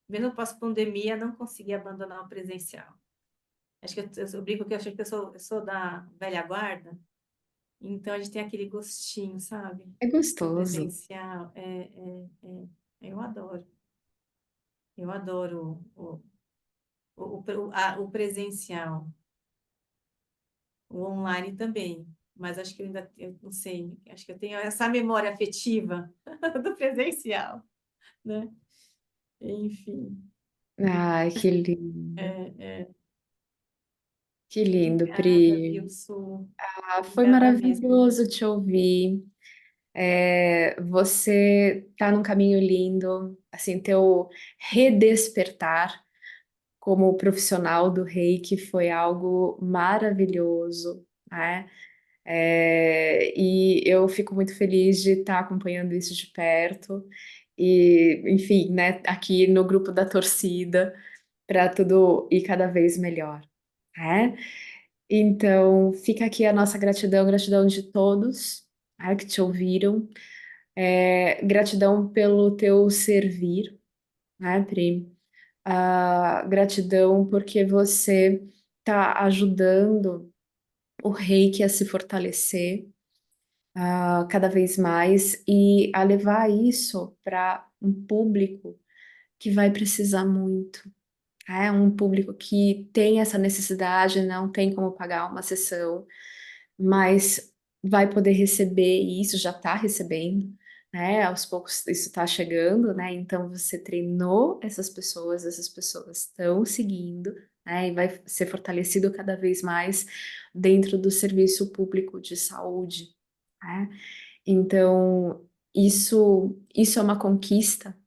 mesmo pós-pandemia, não consegui abandonar o presencial. Acho que eu brinco que eu acho que eu sou da velha guarda, então a gente tem aquele gostinho, sabe? É Do gostoso. presencial. Eu adoro. Eu adoro o presencial, o online também. Mas acho que eu não sei, acho que eu tenho essa memória afetiva do presencial, né? Enfim, Ai, que lindo. é, é, Que lindo, obrigada, Pri. viu, Su? Ah, foi Obrigada mesmo. maravilhoso te ouvir. Você tá num caminho lindo, assim, teu redespertar como profissional do Reiki foi algo maravilhoso, né? E eu fico muito feliz de estar acompanhando isso de perto e, enfim, né, aqui no grupo da torcida para tudo ir cada vez melhor, né? Então, fica aqui a nossa gratidão, gratidão de todos, né, que te ouviram. Gratidão pelo teu servir, né, Pri? Gratidão porque você está ajudando o reiki a se fortalecer, cada vez mais e a levar isso para um público que vai precisar muito. É um público que tem essa necessidade, não tem como pagar uma sessão, mas vai poder receber, e isso já está recebendo, né? Aos poucos isso está chegando, né? Então você treinou essas pessoas estão seguindo, né? E vai ser fortalecido cada vez mais dentro do serviço público de saúde, né? Então isso é uma conquista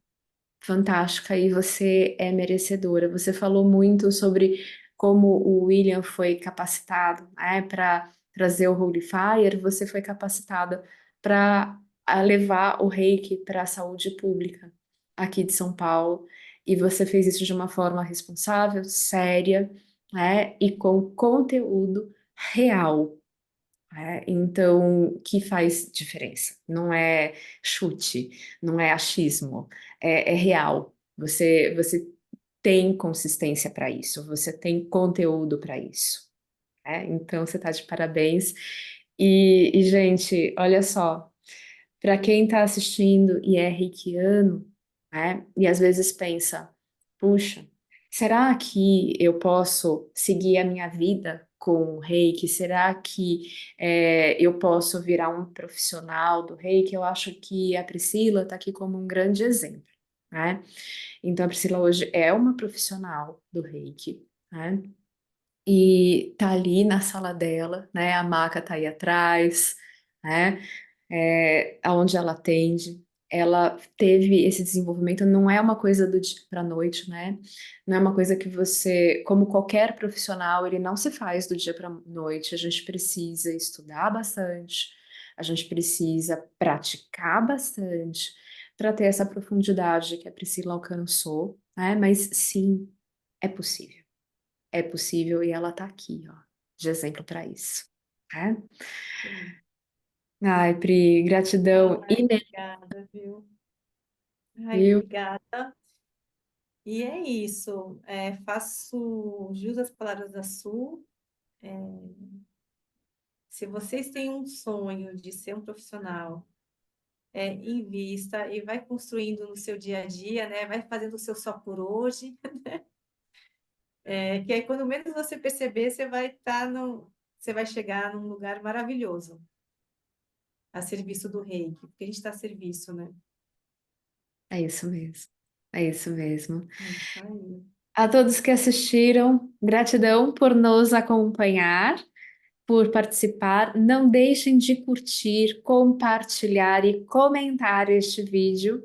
fantástica e você é merecedora. Você falou muito sobre como o William foi capacitado, né, para trazer o Holy Fire, você foi capacitada para levar o Reiki para a saúde pública aqui de São Paulo. E você fez isso de uma forma responsável, séria, né, e com conteúdo real. Então, que faz diferença. Não é chute, não é achismo, é real. Você tem consistência para isso, você tem conteúdo para isso. Então, você está de parabéns. Gente, olha só. Para quem está assistindo e é reikiano, né, e às vezes pensa, puxa, será que eu posso seguir a minha vida com o reiki? Será que eu posso virar um profissional do reiki? Eu acho que a Priscila está aqui como um grande exemplo, né? Então, a Priscila hoje é uma profissional do reiki, né? E tá ali na sala dela, né? A maca tá aí atrás, né? Aonde ela atende, ela teve esse desenvolvimento, não é uma coisa do dia para a noite, né? Não é uma coisa que você, como qualquer profissional, ele não se faz do dia para a noite. A gente precisa estudar bastante, a gente precisa praticar bastante para ter essa profundidade que a Priscila alcançou, né? Mas sim, é possível. É possível e ela tá aqui, ó, de exemplo para isso, né? Sim. Ai, Pri, gratidão Ai, imensa, obrigada, viu? Ai, viu? obrigada. E é isso. Faço jus às palavras da Su. Se vocês têm um sonho de ser um profissional, invista e vai construindo no seu dia a dia, né? Vai fazendo o seu só por hoje, que aí quando menos você perceber, você vai chegar num lugar maravilhoso a serviço do Reiki, porque a gente está a serviço, né? É isso mesmo. É isso mesmo. É isso aí. A todos que assistiram, gratidão por nos acompanhar. por participar. Não deixem de curtir, compartilhar e comentar este vídeo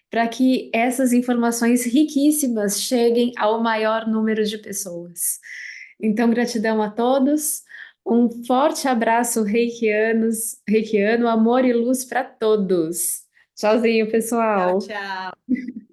para que essas informações riquíssimas cheguem ao maior número de pessoas. Então, gratidão a todos. Um forte abraço reikiano, amor e luz para todos. Tchauzinho, Tchau, pessoal. tchau.